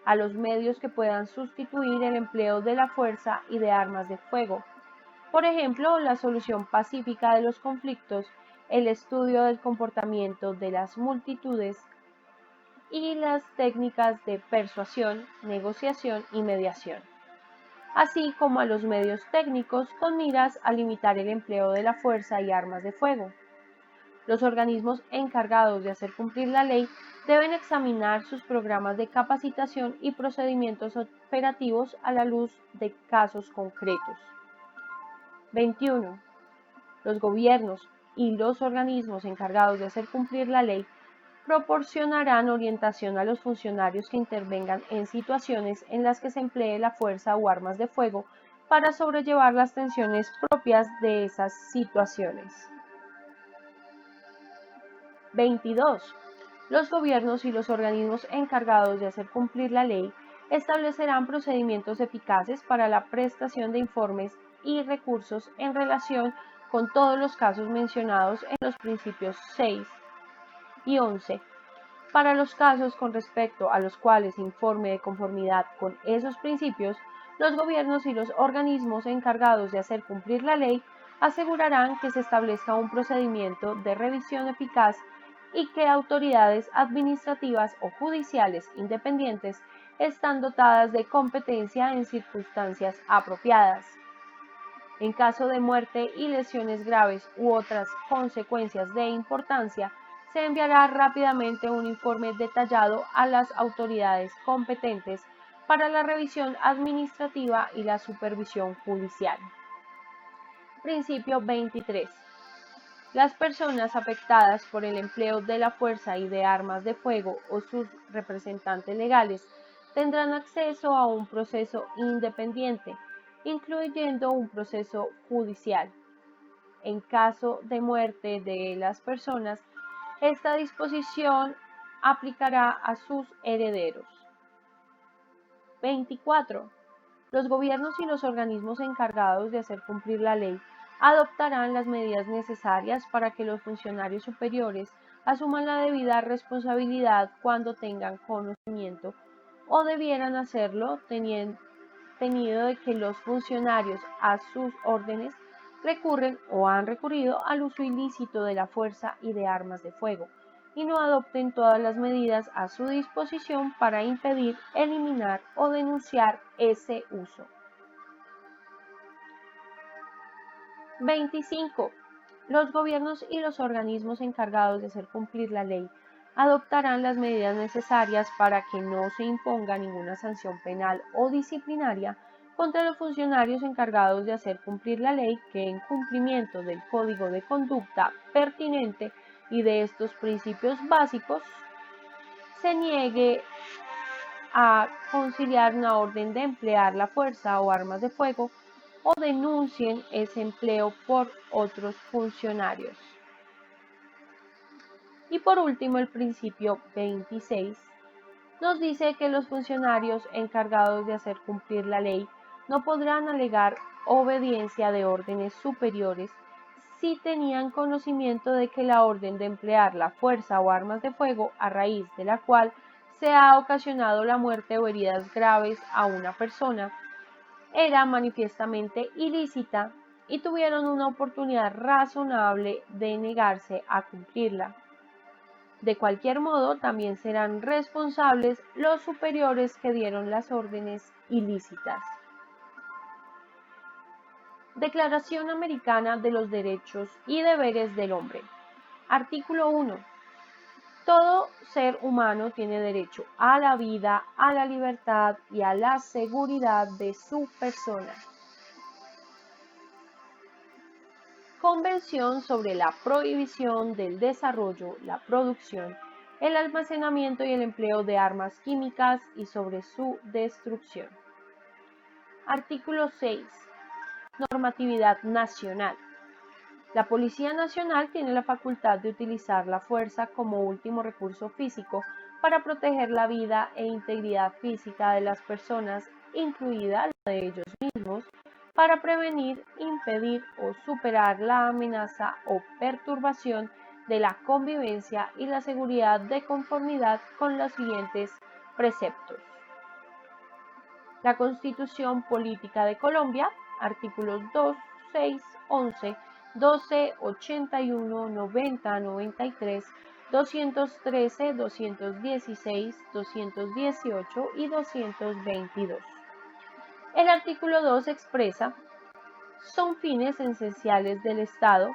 a los medios que puedan sustituir el empleo de la fuerza y de armas de fuego. Por ejemplo, la solución pacífica de los conflictos, el estudio del comportamiento de las multitudes y las técnicas de persuasión, negociación y mediación, así como a los medios técnicos con miras a limitar el empleo de la fuerza y armas de fuego. Los organismos encargados de hacer cumplir la ley deben examinar sus programas de capacitación y procedimientos operativos a la luz de casos concretos. 21. Los gobiernos y los organismos encargados de hacer cumplir la ley proporcionarán orientación a los funcionarios que intervengan en situaciones en las que se emplee la fuerza o armas de fuego para sobrellevar las tensiones propias de esas situaciones. 22. Los gobiernos y los organismos encargados de hacer cumplir la ley establecerán procedimientos eficaces para la prestación de informes y recursos en relación con todos los casos mencionados en los principios 6 y 11. Para los casos con respecto a los cuales se informe de conformidad con esos principios, los gobiernos y los organismos encargados de hacer cumplir la ley asegurarán que se establezca un procedimiento de revisión eficaz y que autoridades administrativas o judiciales independientes están dotadas de competencia en circunstancias apropiadas. En caso de muerte y lesiones graves u otras consecuencias de importancia, se enviará rápidamente un informe detallado a las autoridades competentes para la revisión administrativa y la supervisión judicial. Principio 23. Las personas afectadas por el empleo de la fuerza y de armas de fuego o sus representantes legales tendrán acceso a un proceso independiente, incluyendo un proceso judicial. En caso de muerte de las personas, esta disposición aplicará a sus herederos. 24. Los gobiernos y los organismos encargados de hacer cumplir la ley adoptarán las medidas necesarias para que los funcionarios superiores asuman la debida responsabilidad cuando tengan conocimiento o debieran hacerlo tenido de que los funcionarios a sus órdenes recurren o han recurrido al uso ilícito de la fuerza y de armas de fuego, y no adopten todas las medidas a su disposición para impedir, eliminar o denunciar ese uso. 25. Los gobiernos y los organismos encargados de hacer cumplir la ley adoptarán las medidas necesarias para que no se imponga ninguna sanción penal o disciplinaria contra los funcionarios encargados de hacer cumplir la ley que, en cumplimiento del código de conducta pertinente y de estos principios básicos, se niegue a conciliar una orden de emplear la fuerza o armas de fuego o denuncien ese empleo por otros funcionarios. Y por último, el principio 26 nos dice que los funcionarios encargados de hacer cumplir la ley no podrán alegar obediencia de órdenes superiores si tenían conocimiento de que la orden de emplear la fuerza o armas de fuego, a raíz de la cual se ha ocasionado la muerte o heridas graves a una persona, era manifiestamente ilícita y tuvieron una oportunidad razonable de negarse a cumplirla. De cualquier modo, también serán responsables los superiores que dieron las órdenes ilícitas. Declaración Americana de los Derechos y Deberes del Hombre. Artículo 1. Todo ser humano tiene derecho a la vida, a la libertad y a la seguridad de su persona. Convención sobre la prohibición del desarrollo, la producción, el almacenamiento y el empleo de armas químicas y sobre su destrucción. Artículo 6. Normatividad nacional. La Policía Nacional tiene la facultad de utilizar la fuerza como último recurso físico para proteger la vida e integridad física de las personas, incluida la de ellos mismos, para prevenir, impedir o superar la amenaza o perturbación de la convivencia y la seguridad de conformidad con los siguientes preceptos. La Constitución Política de Colombia, artículos 2, 6, 11, 12, 81, 90, 93, 213, 216, 218 y 222. El artículo 2 expresa: son fines esenciales del Estado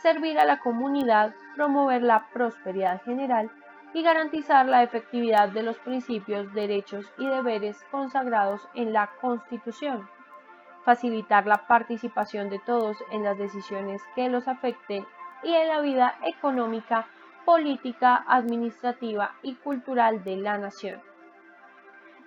servir a la comunidad, promover la prosperidad general y garantizar la efectividad de los principios, derechos y deberes consagrados en la Constitución, facilitar la participación de todos en las decisiones que los afecten y en la vida económica, política, administrativa y cultural de la nación,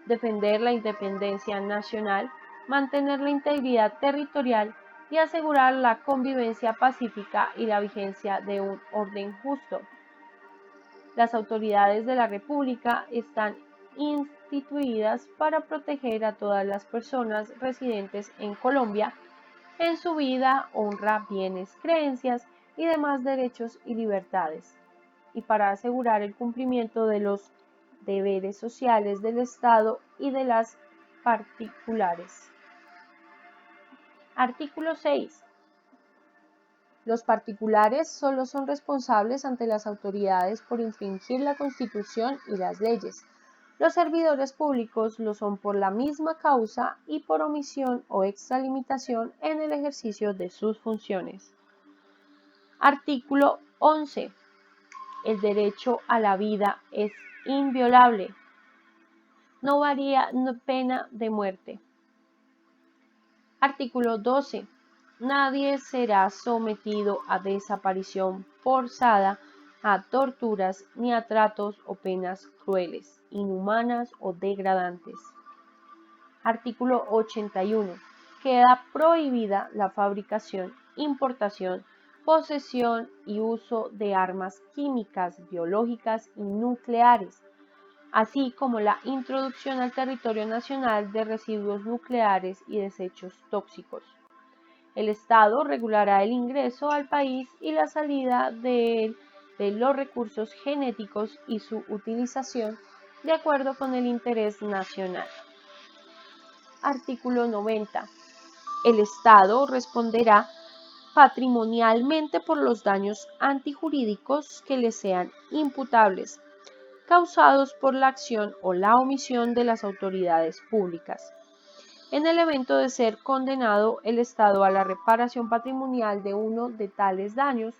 defender la independencia nacional, mantener la integridad territorial y asegurar la convivencia pacífica y la vigencia de un orden justo. Las autoridades de la República están instituidas para proteger a todas las personas residentes en Colombia en su vida, honra, bienes, creencias y demás derechos y libertades, y para asegurar el cumplimiento de los deberes sociales del Estado y de las particulares. Artículo 6. Los particulares solo son responsables ante las autoridades por infringir la Constitución y las leyes. Los servidores públicos lo son por la misma causa y por omisión o extralimitación en el ejercicio de sus funciones. Artículo 11. El derecho a la vida es inviolable. No varía pena de muerte. Artículo 12. Nadie será sometido a desaparición forzada, a torturas, ni a tratos o penas crueles, inhumanas o degradantes. Artículo 81. Queda prohibida la fabricación, importación, posesión y uso de armas químicas, biológicas y nucleares, así como la introducción al territorio nacional de residuos nucleares y desechos tóxicos. El Estado regulará el ingreso al país y la salida de él de los recursos genéticos y su utilización de acuerdo con el interés nacional. Artículo 90. El Estado responderá patrimonialmente por los daños antijurídicos que le sean imputables, causados por la acción o la omisión de las autoridades públicas. En el evento de ser condenado el Estado a la reparación patrimonial de uno de tales daños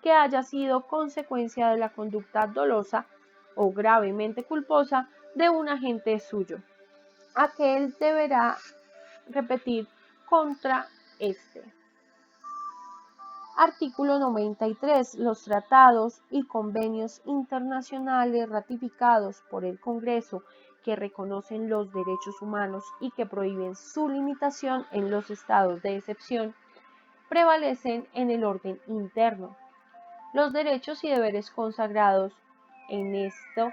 que haya sido consecuencia de la conducta dolosa o gravemente culposa de un agente suyo, aquel deberá repetir contra éste. Artículo 93. Los tratados y convenios internacionales ratificados por el Congreso que reconocen los derechos humanos y que prohíben su limitación en los estados de excepción prevalecen en el orden interno. Los derechos y deberes consagrados en esto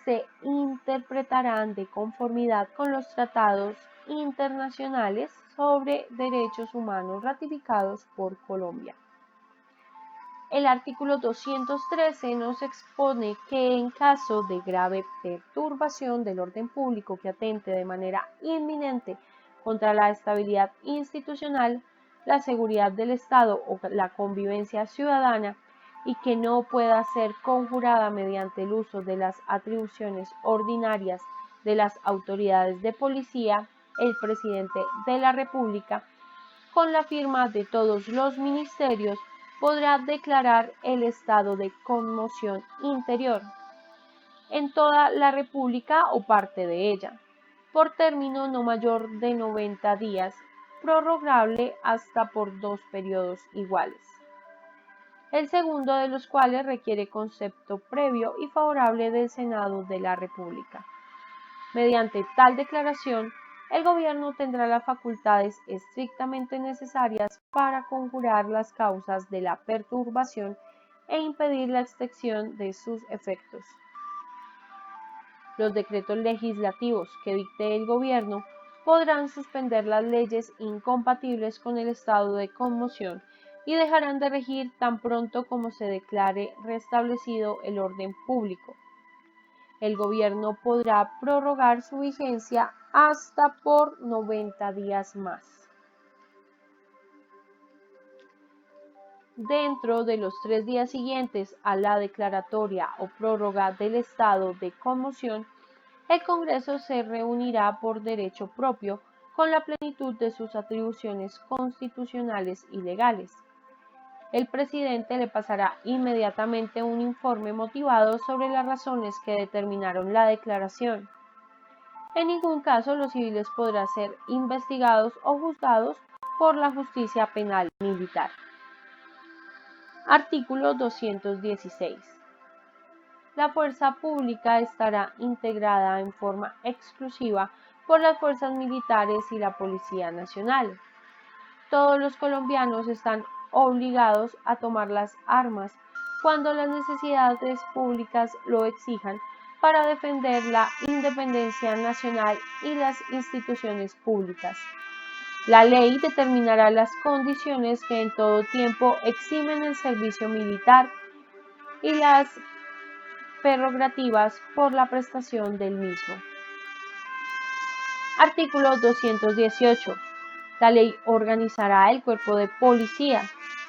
se interpretarán de conformidad con los tratados internacionales sobre derechos humanos ratificados por Colombia. El artículo 213 nos expone que en caso de grave perturbación del orden público que atente de manera inminente contra la estabilidad institucional, la seguridad del Estado o la convivencia ciudadana y que no pueda ser conjurada mediante el uso de las atribuciones ordinarias de las autoridades de policía, el presidente de la República, con la firma de todos los ministerios, podrá declarar el estado de conmoción interior en toda la República o parte de ella, por término no mayor de 90 días, prorrogable hasta por 2 periodos iguales, el segundo de los cuales requiere concepto previo y favorable del Senado de la República. Mediante tal declaración, el Gobierno tendrá las facultades estrictamente necesarias para conjurar las causas de la perturbación e impedir la extensión de sus efectos. Los decretos legislativos que dicte el Gobierno podrán suspender las leyes incompatibles con el estado de conmoción y dejarán de regir tan pronto como se declare restablecido el orden público. El Gobierno podrá prorrogar su vigencia hasta por 90 días más. Dentro de los 3 días siguientes a la declaratoria o prórroga del estado de conmoción, el Congreso se reunirá por derecho propio con la plenitud de sus atribuciones constitucionales y legales. El presidente le pasará inmediatamente un informe motivado sobre las razones que determinaron la declaración. En ningún caso los civiles podrán ser investigados o juzgados por la justicia penal militar. Artículo 216. La fuerza pública estará integrada en forma exclusiva por las fuerzas militares y la Policía Nacional. Todos los colombianos están obligados a tomar las armas cuando las necesidades públicas lo exijan para defender la independencia nacional y las instituciones públicas. La ley determinará las condiciones que en todo tiempo eximen el servicio militar y las prerrogativas por la prestación del mismo. Artículo 218. La ley organizará el cuerpo de policía.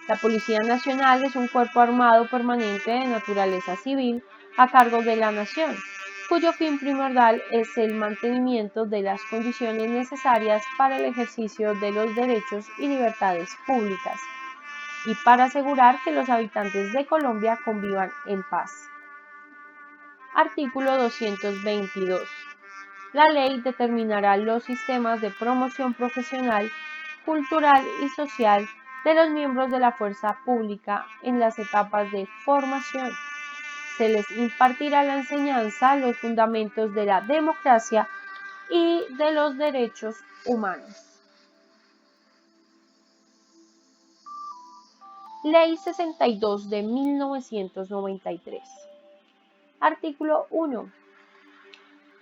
La Policía Nacional es un cuerpo armado permanente de naturaleza civil a cargo de la nación, cuyo fin primordial es el mantenimiento de las condiciones necesarias para el ejercicio de los derechos y libertades públicas y para asegurar que los habitantes de Colombia convivan en paz. Artículo 222. La ley determinará los sistemas de promoción profesional, cultural y social de los miembros de la fuerza pública en las etapas de formación. Se les impartirá la enseñanza, los fundamentos de la democracia y de los derechos humanos. Ley 62 de 1993. Artículo 1.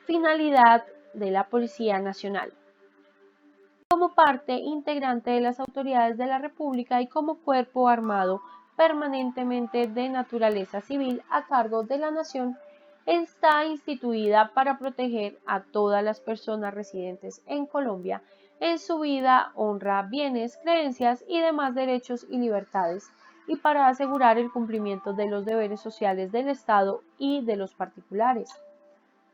Finalidad de la Policía Nacional. Como parte integrante de las autoridades de la República y como cuerpo armado permanentemente de naturaleza civil a cargo de la nación, está instituida para proteger a todas las personas residentes en Colombia en su vida, honra, bienes, creencias y demás derechos y libertades, y para asegurar el cumplimiento de los deberes sociales del Estado y de los particulares.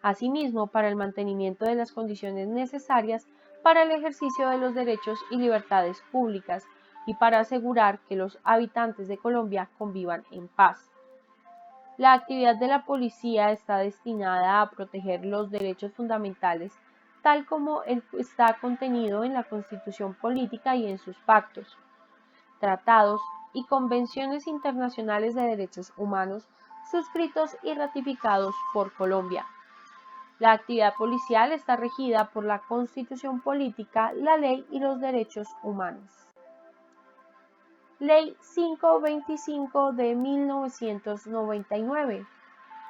Asimismo, para el mantenimiento de las condiciones necesarias para el ejercicio de los derechos y libertades públicas y para asegurar que los habitantes de Colombia convivan en paz. La actividad de la policía está destinada a proteger los derechos fundamentales, tal como está contenido en la Constitución Política y en sus pactos, tratados y convenciones internacionales de derechos humanos suscritos y ratificados por Colombia. La actividad policial está regida por la Constitución Política, la ley y los derechos humanos. Ley 525 de 1999,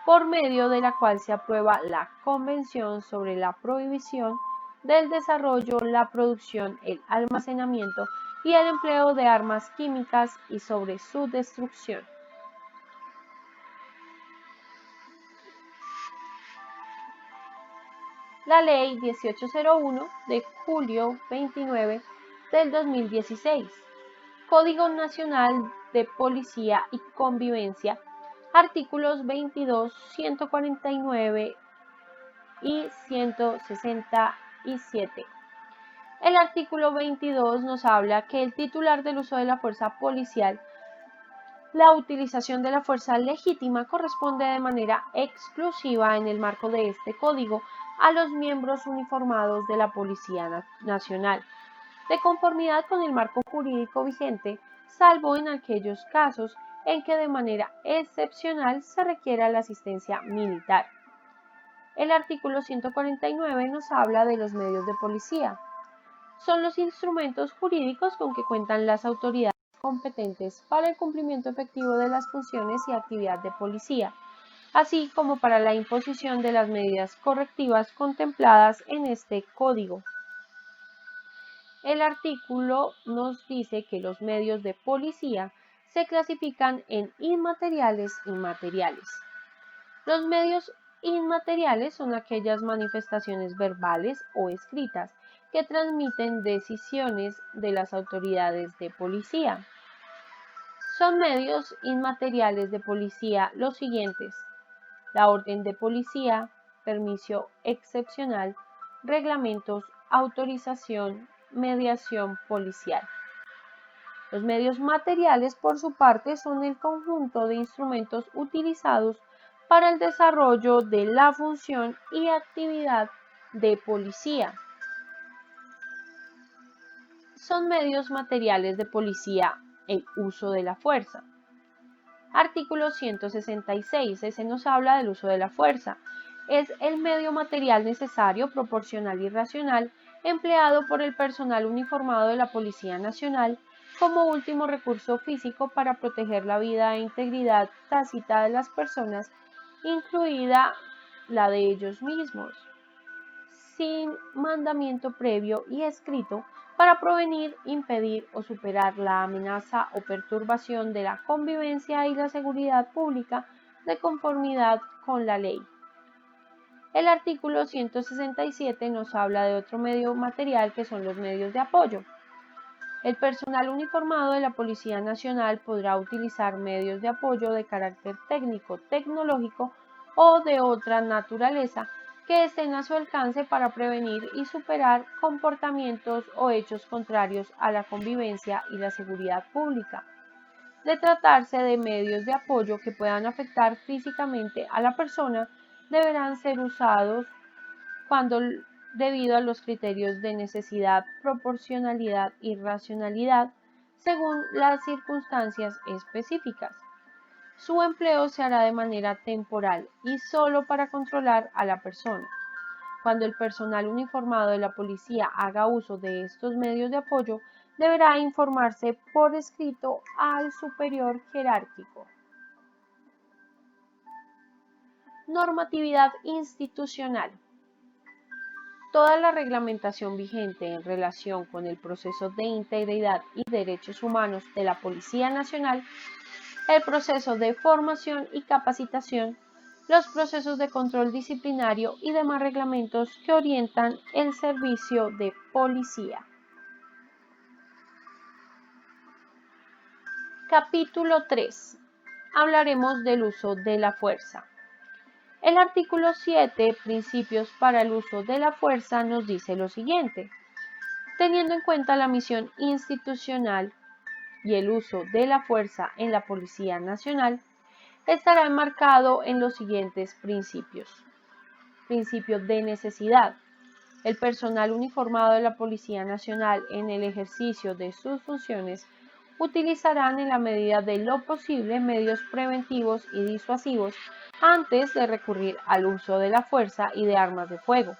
por medio de la cual se aprueba la Convención sobre la prohibición del desarrollo, la producción, el almacenamiento y el empleo de armas químicas y sobre su destrucción. La Ley 1801 de julio 29 del 2016, Código Nacional de Policía y Convivencia, artículos 22, 149 y 167. El artículo 22 nos habla que el titular del uso de la fuerza policial, la utilización de la fuerza legítima corresponde de manera exclusiva en el marco de este código a los miembros uniformados de la Policía Nacional, de conformidad con el marco jurídico vigente, salvo en aquellos casos en que de manera excepcional se requiera la asistencia militar. El artículo 149 nos habla de los medios de policía. Son los instrumentos jurídicos con que cuentan las autoridades competentes para el cumplimiento efectivo de las funciones y actividad de policía, así como para la imposición de las medidas correctivas contempladas en este código. El artículo nos dice que los medios de policía se clasifican en inmateriales y materiales. Los medios Inmateriales son aquellas manifestaciones verbales o escritas que transmiten decisiones de las autoridades de policía. Son medios inmateriales de policía los siguientes: la orden de policía, permiso excepcional, reglamentos, autorización, mediación policial. Los medios materiales, por su parte, son el conjunto de instrumentos utilizados para el desarrollo de la función y actividad de policía. Son medios materiales de policía el uso de la fuerza. Artículo 166. Ese nos habla del uso de la fuerza. Es el medio material necesario, proporcional y racional empleado por el personal uniformado de la Policía Nacional como último recurso físico para proteger la vida e integridad tácita de las personas, incluida la de ellos mismos, sin mandamiento previo y escrito, para prevenir, impedir o superar la amenaza o perturbación de la convivencia y la seguridad pública de conformidad con la ley. El artículo 167 nos habla de otro medio material que son los medios de apoyo. El personal uniformado de la Policía Nacional podrá utilizar medios de apoyo de carácter técnico, tecnológico o de otra naturaleza que estén a su alcance para prevenir y superar comportamientos o hechos contrarios a la convivencia y la seguridad pública. De tratarse de medios de apoyo que puedan afectar físicamente a la persona, deberán ser usados cuando, debido a los criterios de necesidad, proporcionalidad y racionalidad, según las circunstancias específicas. Su empleo se hará de manera temporal y solo para controlar a la persona. Cuando el personal uniformado de la policía haga uso de estos medios de apoyo, deberá informarse por escrito al superior jerárquico. Normatividad institucional. Toda la reglamentación vigente en relación con el proceso de integridad y derechos humanos de la Policía Nacional, el proceso de formación y capacitación, los procesos de control disciplinario y demás reglamentos que orientan el servicio de policía. Capítulo 3. Hablaremos del uso de la fuerza. El artículo 7, Principios para el uso de la fuerza, nos dice lo siguiente: teniendo en cuenta la misión institucional y el uso de la fuerza en la Policía Nacional, estará enmarcado en los siguientes principios. Principio de necesidad. El personal uniformado de la Policía Nacional en el ejercicio de sus funciones utilizarán en la medida de lo posible medios preventivos y disuasivos antes de recurrir al uso de la fuerza y de armas de fuego.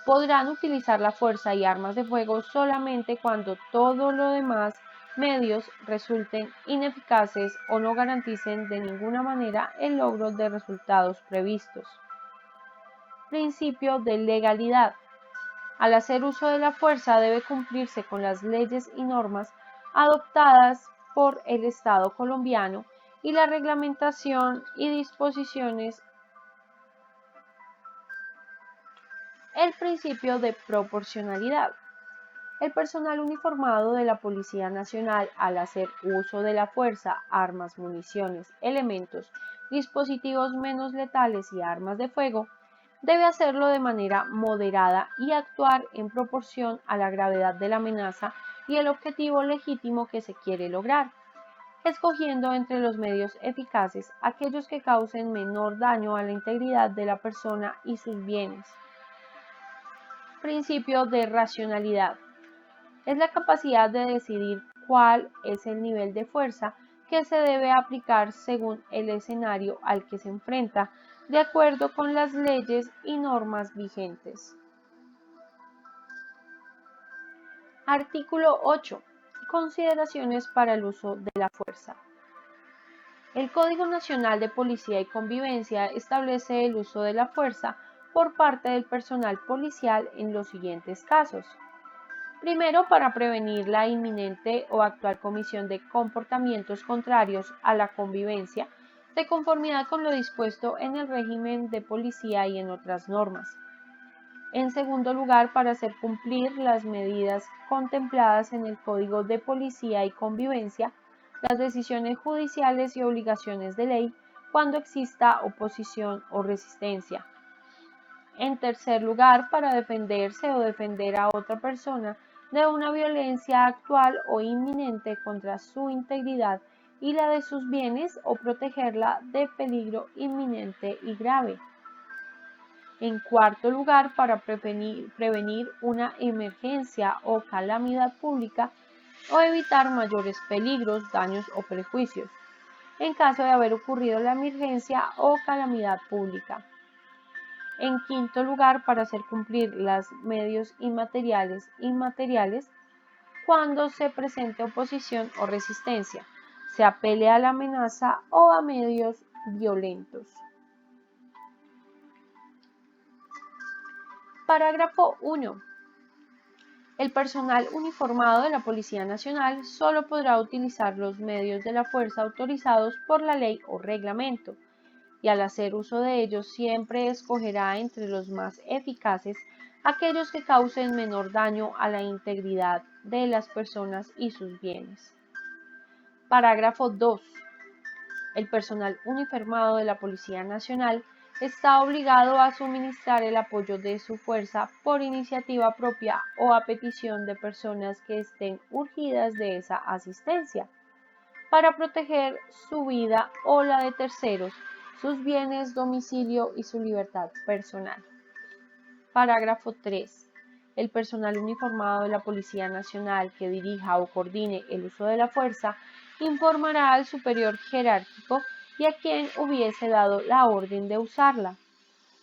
Podrán utilizar la fuerza y armas de fuego solamente cuando todo lo demás medios resulten ineficaces o no garanticen de ninguna manera el logro de resultados previstos. Principio de legalidad. Al hacer uso de la fuerza debe cumplirse con las leyes y normas adoptadas por el Estado colombiano y la reglamentación y disposiciones. El principio de proporcionalidad. El personal uniformado de la Policía Nacional, al hacer uso de la fuerza, armas, municiones, elementos, dispositivos menos letales y armas de fuego, debe hacerlo de manera moderada y actuar en proporción a la gravedad de la amenaza y el objetivo legítimo que se quiere lograr, escogiendo entre los medios eficaces aquellos que causen menor daño a la integridad de la persona y sus bienes. Principio de racionalidad. Es la capacidad de decidir cuál es el nivel de fuerza que se debe aplicar según el escenario al que se enfrenta, de acuerdo con las leyes y normas vigentes. Artículo 8. Consideraciones para el uso de la fuerza. El Código Nacional de Policía y Convivencia establece el uso de la fuerza por parte del personal policial en los siguientes casos. Primero, para prevenir la inminente o actual comisión de comportamientos contrarios a la convivencia de conformidad con lo dispuesto en el régimen de policía y en otras normas. En segundo lugar, para hacer cumplir las medidas contempladas en el Código de Policía y Convivencia, las decisiones judiciales y obligaciones de ley cuando exista oposición o resistencia. En tercer lugar, para defenderse o defender a otra persona de una violencia actual o inminente contra su integridad y la de sus bienes o protegerla de peligro inminente y grave. En cuarto lugar, para prevenir una emergencia o calamidad pública o evitar mayores peligros, daños o perjuicios, en caso de haber ocurrido la emergencia o calamidad pública. En quinto lugar, para hacer cumplir los medios inmateriales cuando se presente oposición o resistencia, se apele a la amenaza o a medios violentos. Parágrafo 1. El personal uniformado de la Policía Nacional solo podrá utilizar los medios de la fuerza autorizados por la ley o reglamento, y al hacer uso de ellos siempre escogerá entre los más eficaces aquellos que causen menor daño a la integridad de las personas y sus bienes. Parágrafo 2. El personal uniformado de la Policía Nacional está obligado a suministrar el apoyo de su fuerza por iniciativa propia o a petición de personas que estén urgidas de esa asistencia, para proteger su vida o la de terceros, sus bienes, domicilio y su libertad personal. Parágrafo 3. El personal uniformado de la Policía Nacional que dirija o coordine el uso de la fuerza informará al superior jerárquico y a quien hubiese dado la orden de usarla.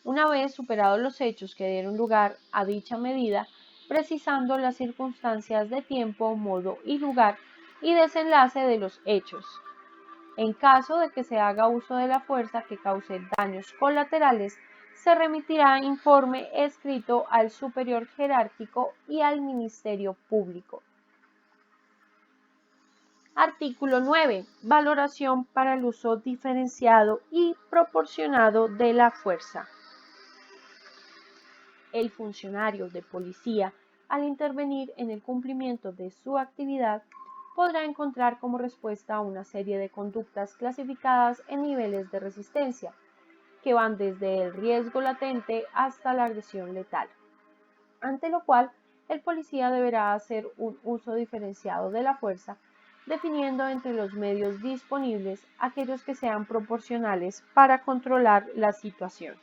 Una vez superados los hechos que dieron lugar a dicha medida, precisando las circunstancias de tiempo, modo y lugar y desenlace de los hechos. En caso de que se haga uso de la fuerza que cause daños colaterales, se remitirá informe escrito al superior jerárquico y al Ministerio Público. Artículo 9. Valoración para el uso diferenciado y proporcionado de la fuerza. El funcionario de policía, al intervenir en el cumplimiento de su actividad, podrá encontrar como respuesta una serie de conductas clasificadas en niveles de resistencia, que van desde el riesgo latente hasta la agresión letal, ante lo cual el policía deberá hacer un uso diferenciado de la fuerza, definiendo entre los medios disponibles aquellos que sean proporcionales para controlar la situación.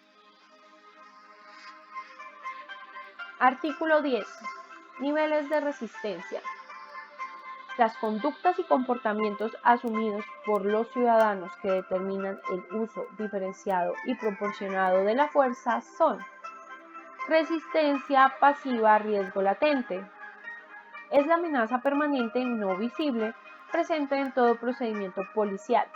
Artículo 10. Niveles de resistencia. Las conductas y comportamientos asumidos por los ciudadanos que determinan el uso diferenciado y proporcionado de la fuerza son: resistencia pasiva a riesgo latente. Es la amenaza permanente no visible presente en todo procedimiento policial.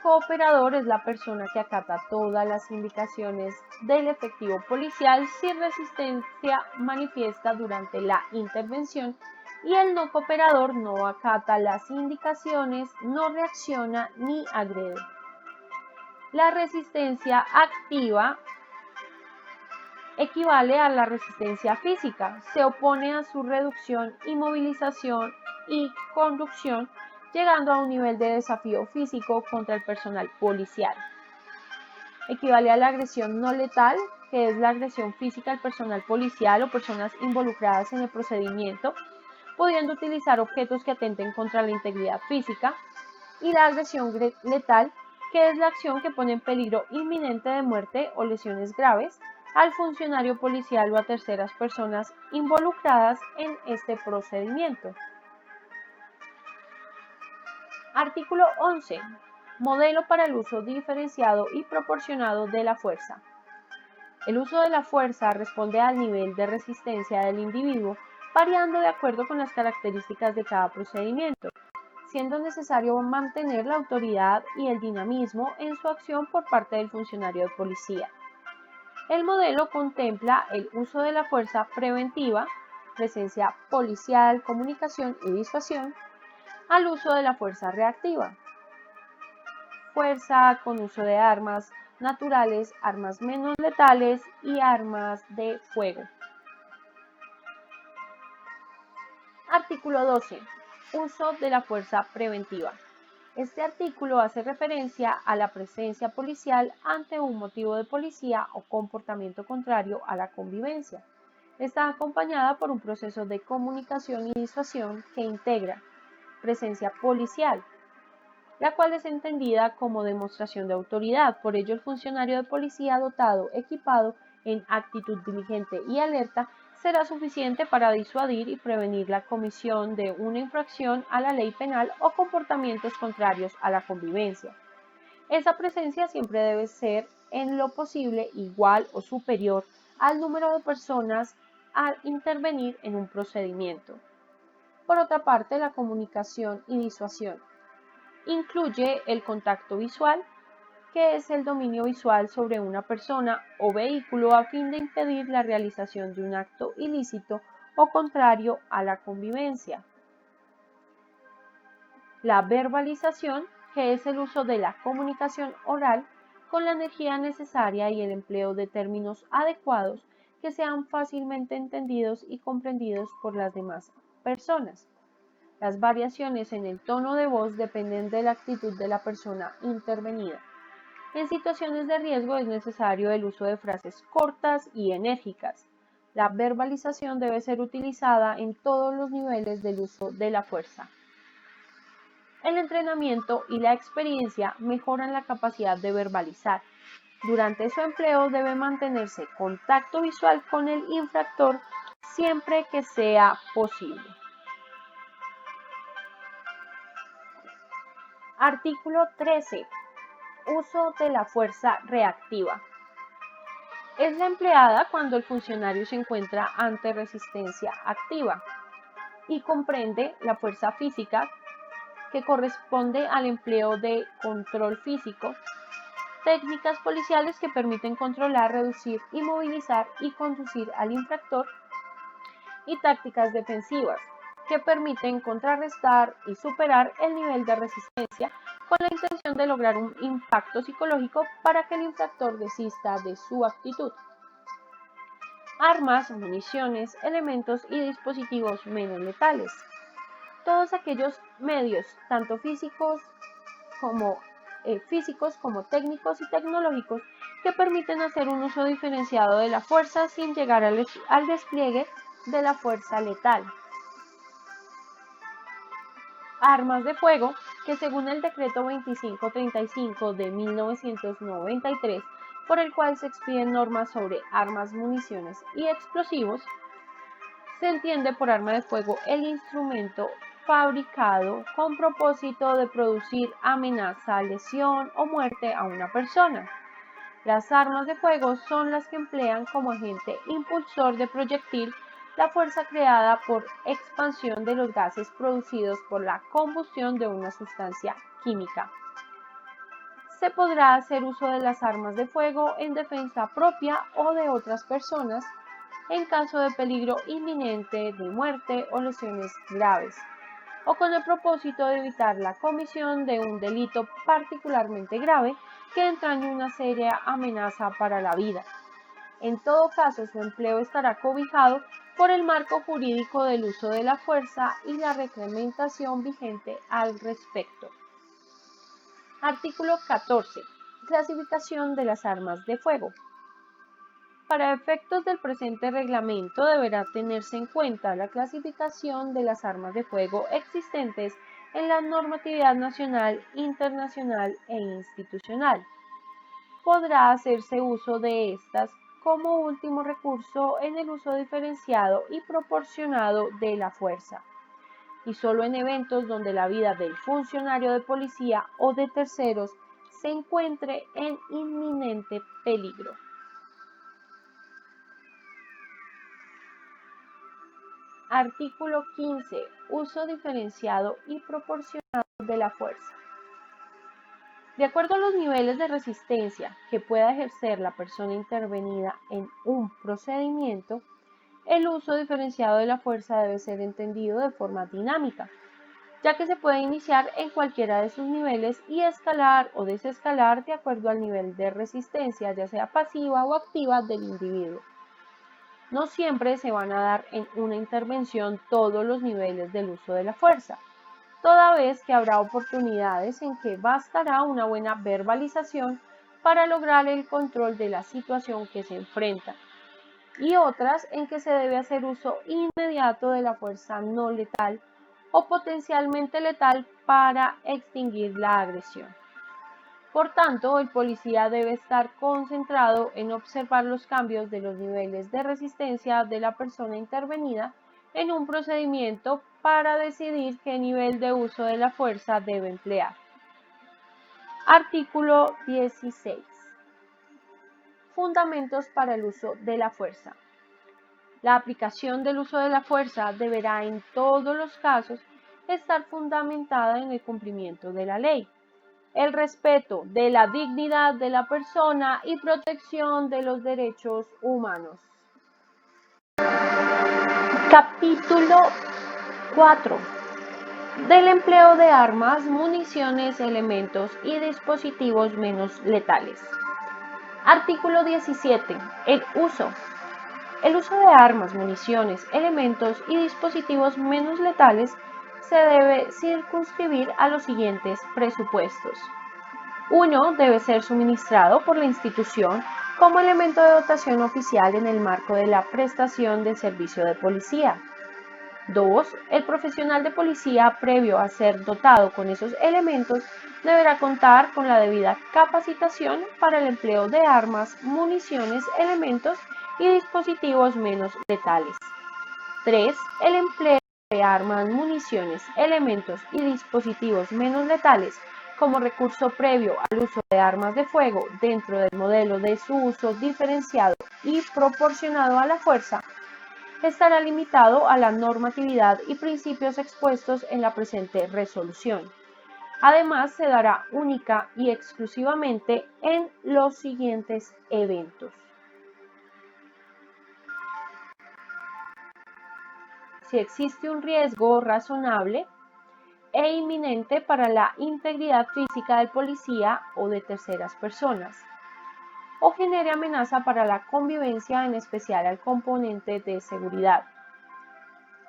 Cooperador es la persona que acata todas las indicaciones del efectivo policial sin resistencia manifiesta durante la intervención, y el no cooperador no acata las indicaciones, no reacciona ni agrede. La resistencia activa equivale a la resistencia física, se opone a su reducción, inmovilización y conducción, llegando a un nivel de desafío físico contra el personal policial. Equivale a la agresión no letal, que es la agresión física al personal policial o personas involucradas en el procedimiento, pudiendo utilizar objetos que atenten contra la integridad física, y la agresión letal, que es la acción que pone en peligro inminente de muerte o lesiones graves al funcionario policial o a terceras personas involucradas en este procedimiento. Artículo 11. Modelo para el uso diferenciado y proporcionado de la fuerza. El uso de la fuerza responde al nivel de resistencia del individuo, variando de acuerdo con las características de cada procedimiento, siendo necesario mantener la autoridad y el dinamismo en su acción por parte del funcionario de policía. El modelo contempla el uso de la fuerza preventiva, presencia policial, comunicación y disuasión, al uso de la fuerza reactiva, fuerza con uso de armas naturales, armas menos letales y armas de fuego. Artículo 12. Uso de la fuerza preventiva. Este artículo hace referencia a la presencia policial ante un motivo de policía o comportamiento contrario a la convivencia. Está acompañada por un proceso de comunicación y disuasión que integra presencia policial, la cual es entendida como demostración de autoridad. Por ello, el funcionario de policía dotado, equipado, en actitud diligente y alerta, será suficiente para disuadir y prevenir la comisión de una infracción a la ley penal o comportamientos contrarios a la convivencia. Esa presencia siempre debe ser, en lo posible, igual o superior al número de personas a intervenir en un procedimiento. Por otra parte, la comunicación y disuasión incluye el contacto visual, que es el dominio visual sobre una persona o vehículo a fin de impedir la realización de un acto ilícito o contrario a la convivencia. La verbalización, que es el uso de la comunicación oral con la energía necesaria y el empleo de términos adecuados que sean fácilmente entendidos y comprendidos por las demás personas. Las variaciones en el tono de voz dependen de la actitud de la persona intervenida. En situaciones de riesgo es necesario el uso de frases cortas y enérgicas. La verbalización debe ser utilizada en todos los niveles del uso de la fuerza. El entrenamiento y la experiencia mejoran la capacidad de verbalizar. Durante su empleo debe mantenerse contacto visual con el infractor siempre que sea posible. Artículo 13. Uso de la fuerza reactiva. Es la empleada cuando el funcionario se encuentra ante resistencia activa y comprende la fuerza física, que corresponde al empleo de control físico, técnicas policiales que permiten controlar, reducir, inmovilizar y conducir al infractor, y tácticas defensivas que permiten contrarrestar y superar el nivel de resistencia con la intención de lograr un impacto psicológico para que el infractor desista de su actitud. Armas, municiones, elementos y dispositivos menos letales. Todos aquellos medios, tanto físicos como técnicos y tecnológicos, que permiten hacer un uso diferenciado de la fuerza sin llegar al despliegue de la fuerza letal. Armas de fuego, que según el decreto 2535 de 1993, por el cual se expiden normas sobre armas, municiones y explosivos, se entiende por arma de fuego el instrumento fabricado con propósito de producir amenaza, lesión o muerte a una persona. Las armas de fuego son las que emplean como agente impulsor de proyectil la fuerza creada por expansión de los gases producidos por la combustión de una sustancia química. Se podrá hacer uso de las armas de fuego en defensa propia o de otras personas en caso de peligro inminente de muerte o lesiones graves, o con el propósito de evitar la comisión de un delito particularmente grave que entrañe una seria amenaza para la vida. En todo caso, su empleo estará cobijado por el marco jurídico del uso de la fuerza y la reglamentación vigente al respecto. Artículo 14. Clasificación de las armas de fuego. Para efectos del presente reglamento deberá tenerse en cuenta la clasificación de las armas de fuego existentes en la normatividad nacional, internacional e institucional. Podrá hacerse uso de estas como último recurso en el uso diferenciado y proporcionado de la fuerza, y solo en eventos donde la vida del funcionario de policía o de terceros se encuentre en inminente peligro. Artículo 15. Uso diferenciado y proporcionado de la fuerza. De acuerdo a los niveles de resistencia que pueda ejercer la persona intervenida en un procedimiento, el uso diferenciado de la fuerza debe ser entendido de forma dinámica. ya que se puede iniciar en cualquiera de sus niveles y escalar o desescalar de acuerdo al nivel de resistencia, ya sea pasiva o activa del individuo. No siempre se van a dar en una intervención todos los niveles del uso de la fuerza, toda vez que habrá oportunidades en que bastará una buena verbalización para lograr el control de la situación que se enfrenta, y otras en que se debe hacer uso inmediato de la fuerza no letal o potencialmente letal para extinguir la agresión. Por tanto, el policía debe estar concentrado en observar los cambios de los niveles de resistencia de la persona intervenida en un procedimiento para decidir qué nivel de uso de la fuerza debe emplear. Artículo 16. Fundamentos para el uso de la fuerza. La aplicación del uso de la fuerza deberá en todos los casos estar fundamentada en el cumplimiento de la ley, el respeto de la dignidad de la persona y protección de los derechos humanos. Capítulo 4. Del empleo de armas, municiones, elementos y dispositivos menos letales. Artículo 17. El uso de armas, municiones, elementos y dispositivos menos letales se debe circunscribir a los siguientes presupuestos. 1. Debe ser suministrado por la institución como elemento de dotación oficial en el marco de la prestación del servicio de policía. 2. El profesional de policía, previo a ser dotado con esos elementos, deberá contar con la debida capacitación para el empleo de armas, municiones, elementos y dispositivos menos letales. 3. El empleo de armas, municiones, elementos y dispositivos menos letales como recurso previo al uso de armas de fuego dentro del modelo de su uso diferenciado y proporcionado a la fuerza, estará limitado a la normatividad y principios expuestos en la presente resolución. Además, se dará única y exclusivamente en los siguientes eventos. Si existe un riesgo razonable e inminente para la integridad física del policía o de terceras personas, o genere amenaza para la convivencia, en especial al componente de seguridad,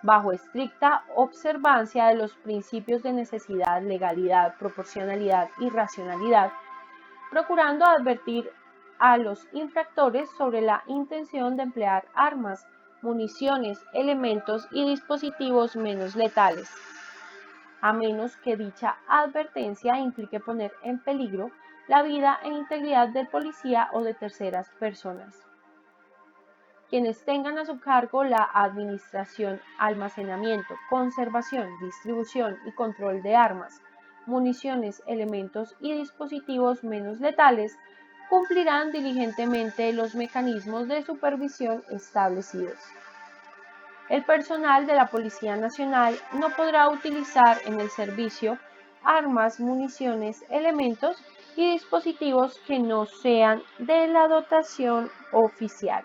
bajo estricta observancia de los principios de necesidad, legalidad, proporcionalidad y racionalidad, procurando advertir a los infractores sobre la intención de emplear armas, municiones, elementos y dispositivos menos letales, a menos que dicha advertencia implique poner en peligro la vida e integridad del policía o de terceras personas. Quienes tengan a su cargo la administración, almacenamiento, conservación, distribución y control de armas, municiones, elementos y dispositivos menos letales, cumplirán diligentemente los mecanismos de supervisión establecidos. El personal de la Policía Nacional no podrá utilizar en el servicio armas, municiones, elementos y dispositivos que no sean de la dotación oficial.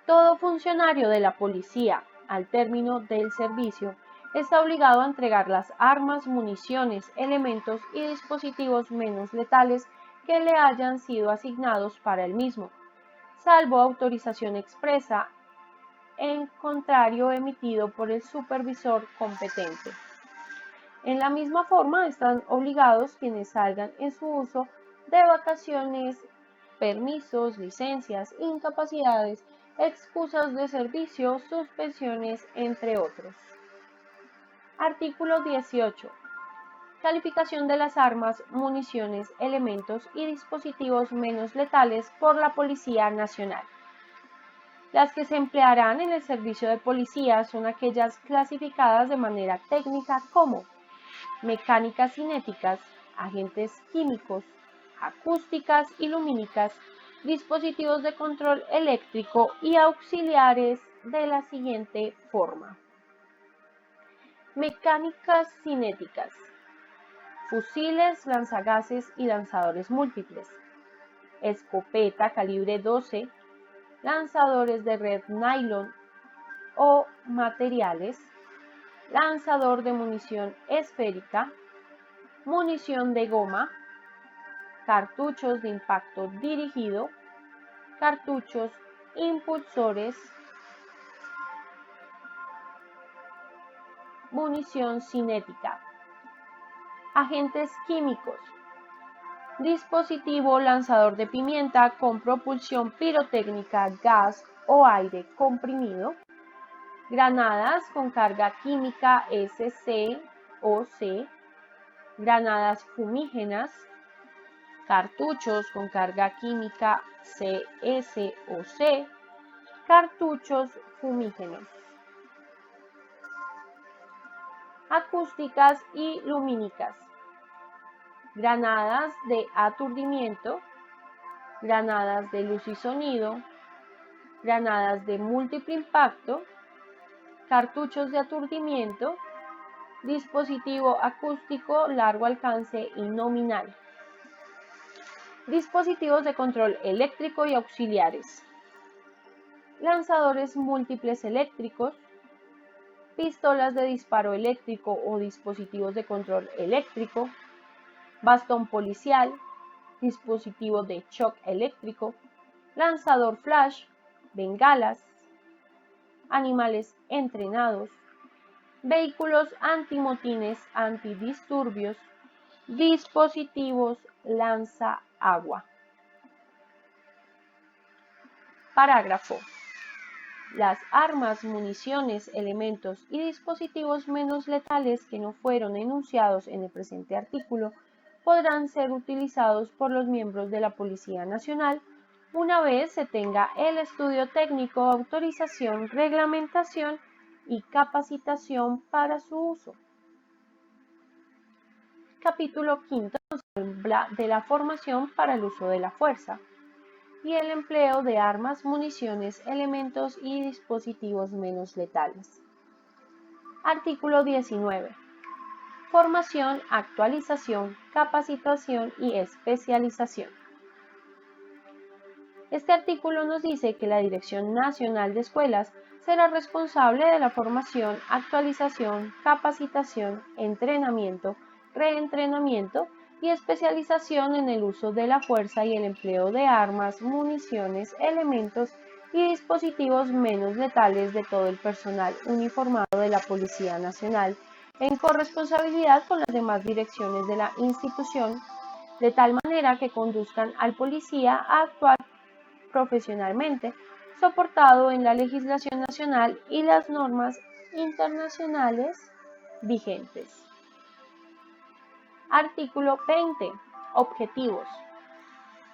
Todo funcionario de la policía, al término del servicio, está obligado a entregar las armas, municiones, elementos y dispositivos menos letales que le hayan sido asignados para el mismo, salvo autorización expresa en contrario emitido por el supervisor competente. En la misma forma, están obligados quienes salgan en su uso de vacaciones, permisos, licencias, incapacidades, excusas de servicio, suspensiones, entre otros. Artículo 18. Calificación de las armas, municiones, elementos y dispositivos menos letales por la Policía Nacional. Las que se emplearán en el servicio de policía son aquellas clasificadas de manera técnica como mecánicas cinéticas, agentes químicos, acústicas y lumínicas, dispositivos de control eléctrico y auxiliares de la siguiente forma. Mecánicas cinéticas: fusiles, lanzagases y lanzadores múltiples, escopeta calibre 12, lanzadores de red nylon o materiales, lanzador de munición esférica, munición de goma, cartuchos de impacto dirigido, cartuchos impulsores, munición cinética, agentes químicos, dispositivo lanzador de pimienta con propulsión pirotécnica, gas o aire comprimido, granadas con carga química SC o C, granadas fumígenas, cartuchos con carga química CS o C, cartuchos fumígenos. Acústicas y lumínicas, granadas de aturdimiento, granadas de luz y sonido, granadas de múltiple impacto, cartuchos de aturdimiento, dispositivo acústico largo alcance y nominal, dispositivos de control eléctrico y auxiliares, lanzadores múltiples eléctricos, pistolas de disparo eléctrico o dispositivos de control eléctrico, bastón policial, dispositivo de shock eléctrico, lanzador flash, bengalas, animales entrenados, vehículos antimotines antidisturbios, dispositivos lanza agua. Parágrafo. Las armas, municiones, elementos y dispositivos menos letales que no fueron enunciados en el presente artículo podrán ser utilizados por los miembros de la Policía Nacional una vez se tenga el estudio técnico, autorización, reglamentación y capacitación para su uso. Capítulo 5 habla de la formación para el uso de la fuerza y el empleo de armas, municiones, elementos y dispositivos menos letales. Artículo 19. Formación, actualización, capacitación y especialización. Este artículo nos dice que la Dirección Nacional de Escuelas será responsable de la formación, actualización, capacitación, entrenamiento, reentrenamiento y especialización en el uso de la fuerza y el empleo de armas, municiones, elementos y dispositivos menos letales de todo el personal uniformado de la Policía Nacional, en corresponsabilidad con las demás direcciones de la institución, de tal manera que conduzcan al policía a actuar profesionalmente, soportado en la legislación nacional y las normas internacionales vigentes. Artículo 20. Objetivos.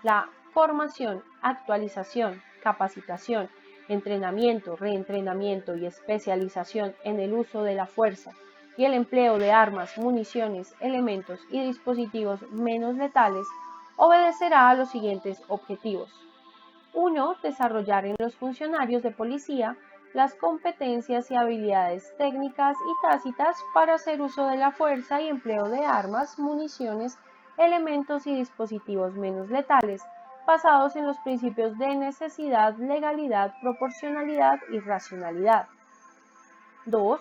La formación, actualización, capacitación, entrenamiento, reentrenamiento y especialización en el uso de la fuerza y el empleo de armas, municiones, elementos y dispositivos menos letales obedecerá a los siguientes objetivos. 1. Desarrollar en los funcionarios de policía las competencias y habilidades técnicas y tácitas para hacer uso de la fuerza y empleo de armas, municiones, elementos y dispositivos menos letales, basados en los principios de necesidad, legalidad, proporcionalidad y racionalidad. 2.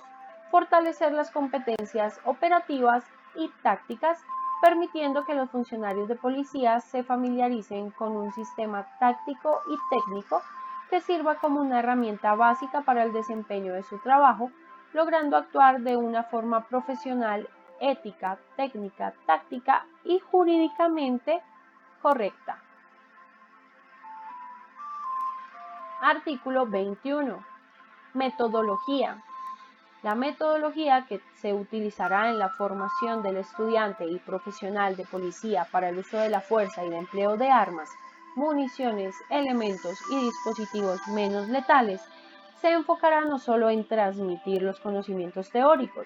Fortalecer las competencias operativas y tácticas, permitiendo que los funcionarios de policía se familiaricen con un sistema táctico y técnico que sirva como una herramienta básica para el desempeño de su trabajo, logrando actuar de una forma profesional, ética, técnica, táctica y jurídicamente correcta. Artículo 21. Metodología. La metodología que se utilizará en la formación del estudiante y profesional de policía para el uso de la fuerza y el empleo de armas, municiones, elementos y dispositivos menos letales se enfocará no solo en transmitir los conocimientos teóricos,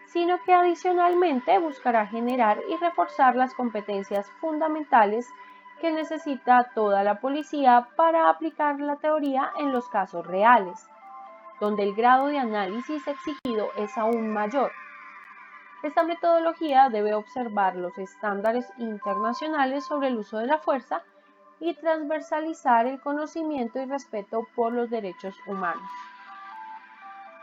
sino que adicionalmente buscará generar y reforzar las competencias fundamentales que necesita toda la policía para aplicar la teoría en los casos reales, donde el grado de análisis exigido es aún mayor. Esta metodología debe observar los estándares internacionales sobre el uso de la fuerza y transversalizar el conocimiento y respeto por los derechos humanos.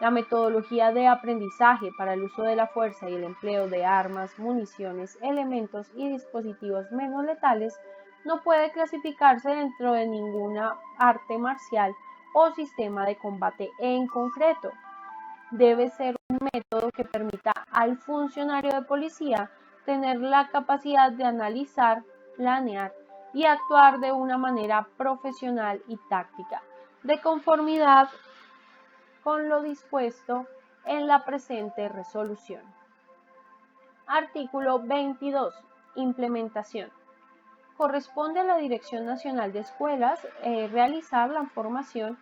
La metodología de aprendizaje para el uso de la fuerza y el empleo de armas, municiones, elementos y dispositivos menos letales no puede clasificarse dentro de ninguna arte marcial o sistema de combate en concreto. Debe ser un método que permita al funcionario de policía tener la capacidad de analizar, planear y actuar de una manera profesional y táctica, de conformidad con lo dispuesto en la presente resolución. Artículo 22. Implementación. Corresponde a la Dirección Nacional de Escuelas realizar la formación,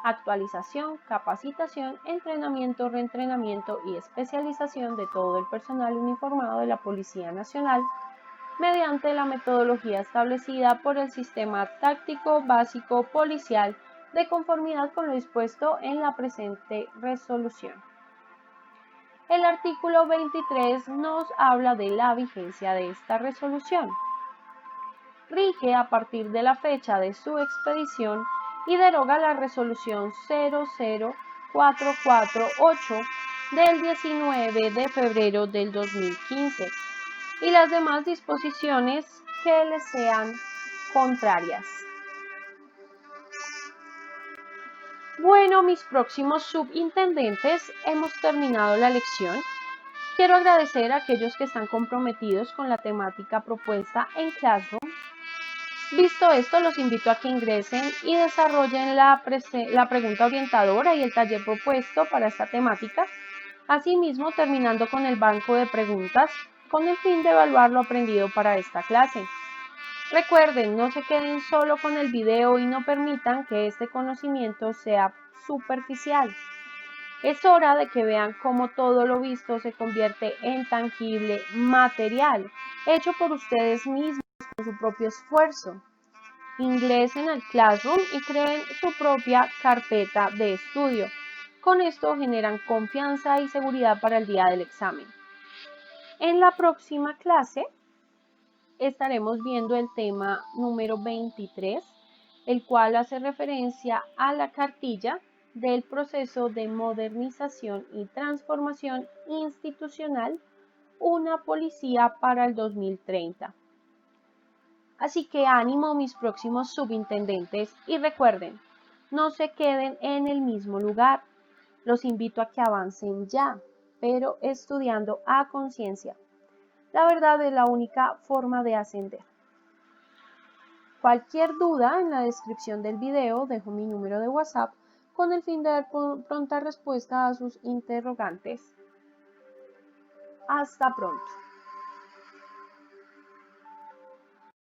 actualización, capacitación, entrenamiento, reentrenamiento y especialización de todo el personal uniformado de la Policía Nacional mediante la metodología establecida por el Sistema Táctico Básico Policial de conformidad con lo dispuesto en la presente resolución. El artículo 23 nos habla de la vigencia de esta resolución. Rige a partir de la fecha de su expedición y deroga la resolución 00448 del 19 de febrero del 2015 y las demás disposiciones que le sean contrarias. Bueno, mis próximos subintendentes, hemos terminado la lección. Quiero agradecer a aquellos que están comprometidos con la temática propuesta en Classroom. Visto esto, los invito a que ingresen y desarrollen la pregunta orientadora y el taller propuesto para esta temática. Asimismo, terminando con el banco de preguntas con el fin de evaluar lo aprendido para esta clase. Recuerden, no se queden solo con el video y no permitan que este conocimiento sea superficial. Es hora de que vean cómo todo lo visto se convierte en tangible, material, hecho por ustedes mismos con su propio esfuerzo. Ingresen al Classroom y creen su propia carpeta de estudio. Con esto generan confianza y seguridad para el día del examen. En la próxima clase estaremos viendo el tema número 23, el cual hace referencia a la cartilla del proceso de modernización y transformación institucional, una policía para el 2030. Así que ánimo mis próximos subintendentes y recuerden, no se queden en el mismo lugar. Los invito a que avancen ya, pero estudiando a conciencia. La verdad es la única forma de ascender. Cualquier duda, en la descripción del video dejo mi número de WhatsApp con el fin de dar pronta respuesta a sus interrogantes. Hasta pronto.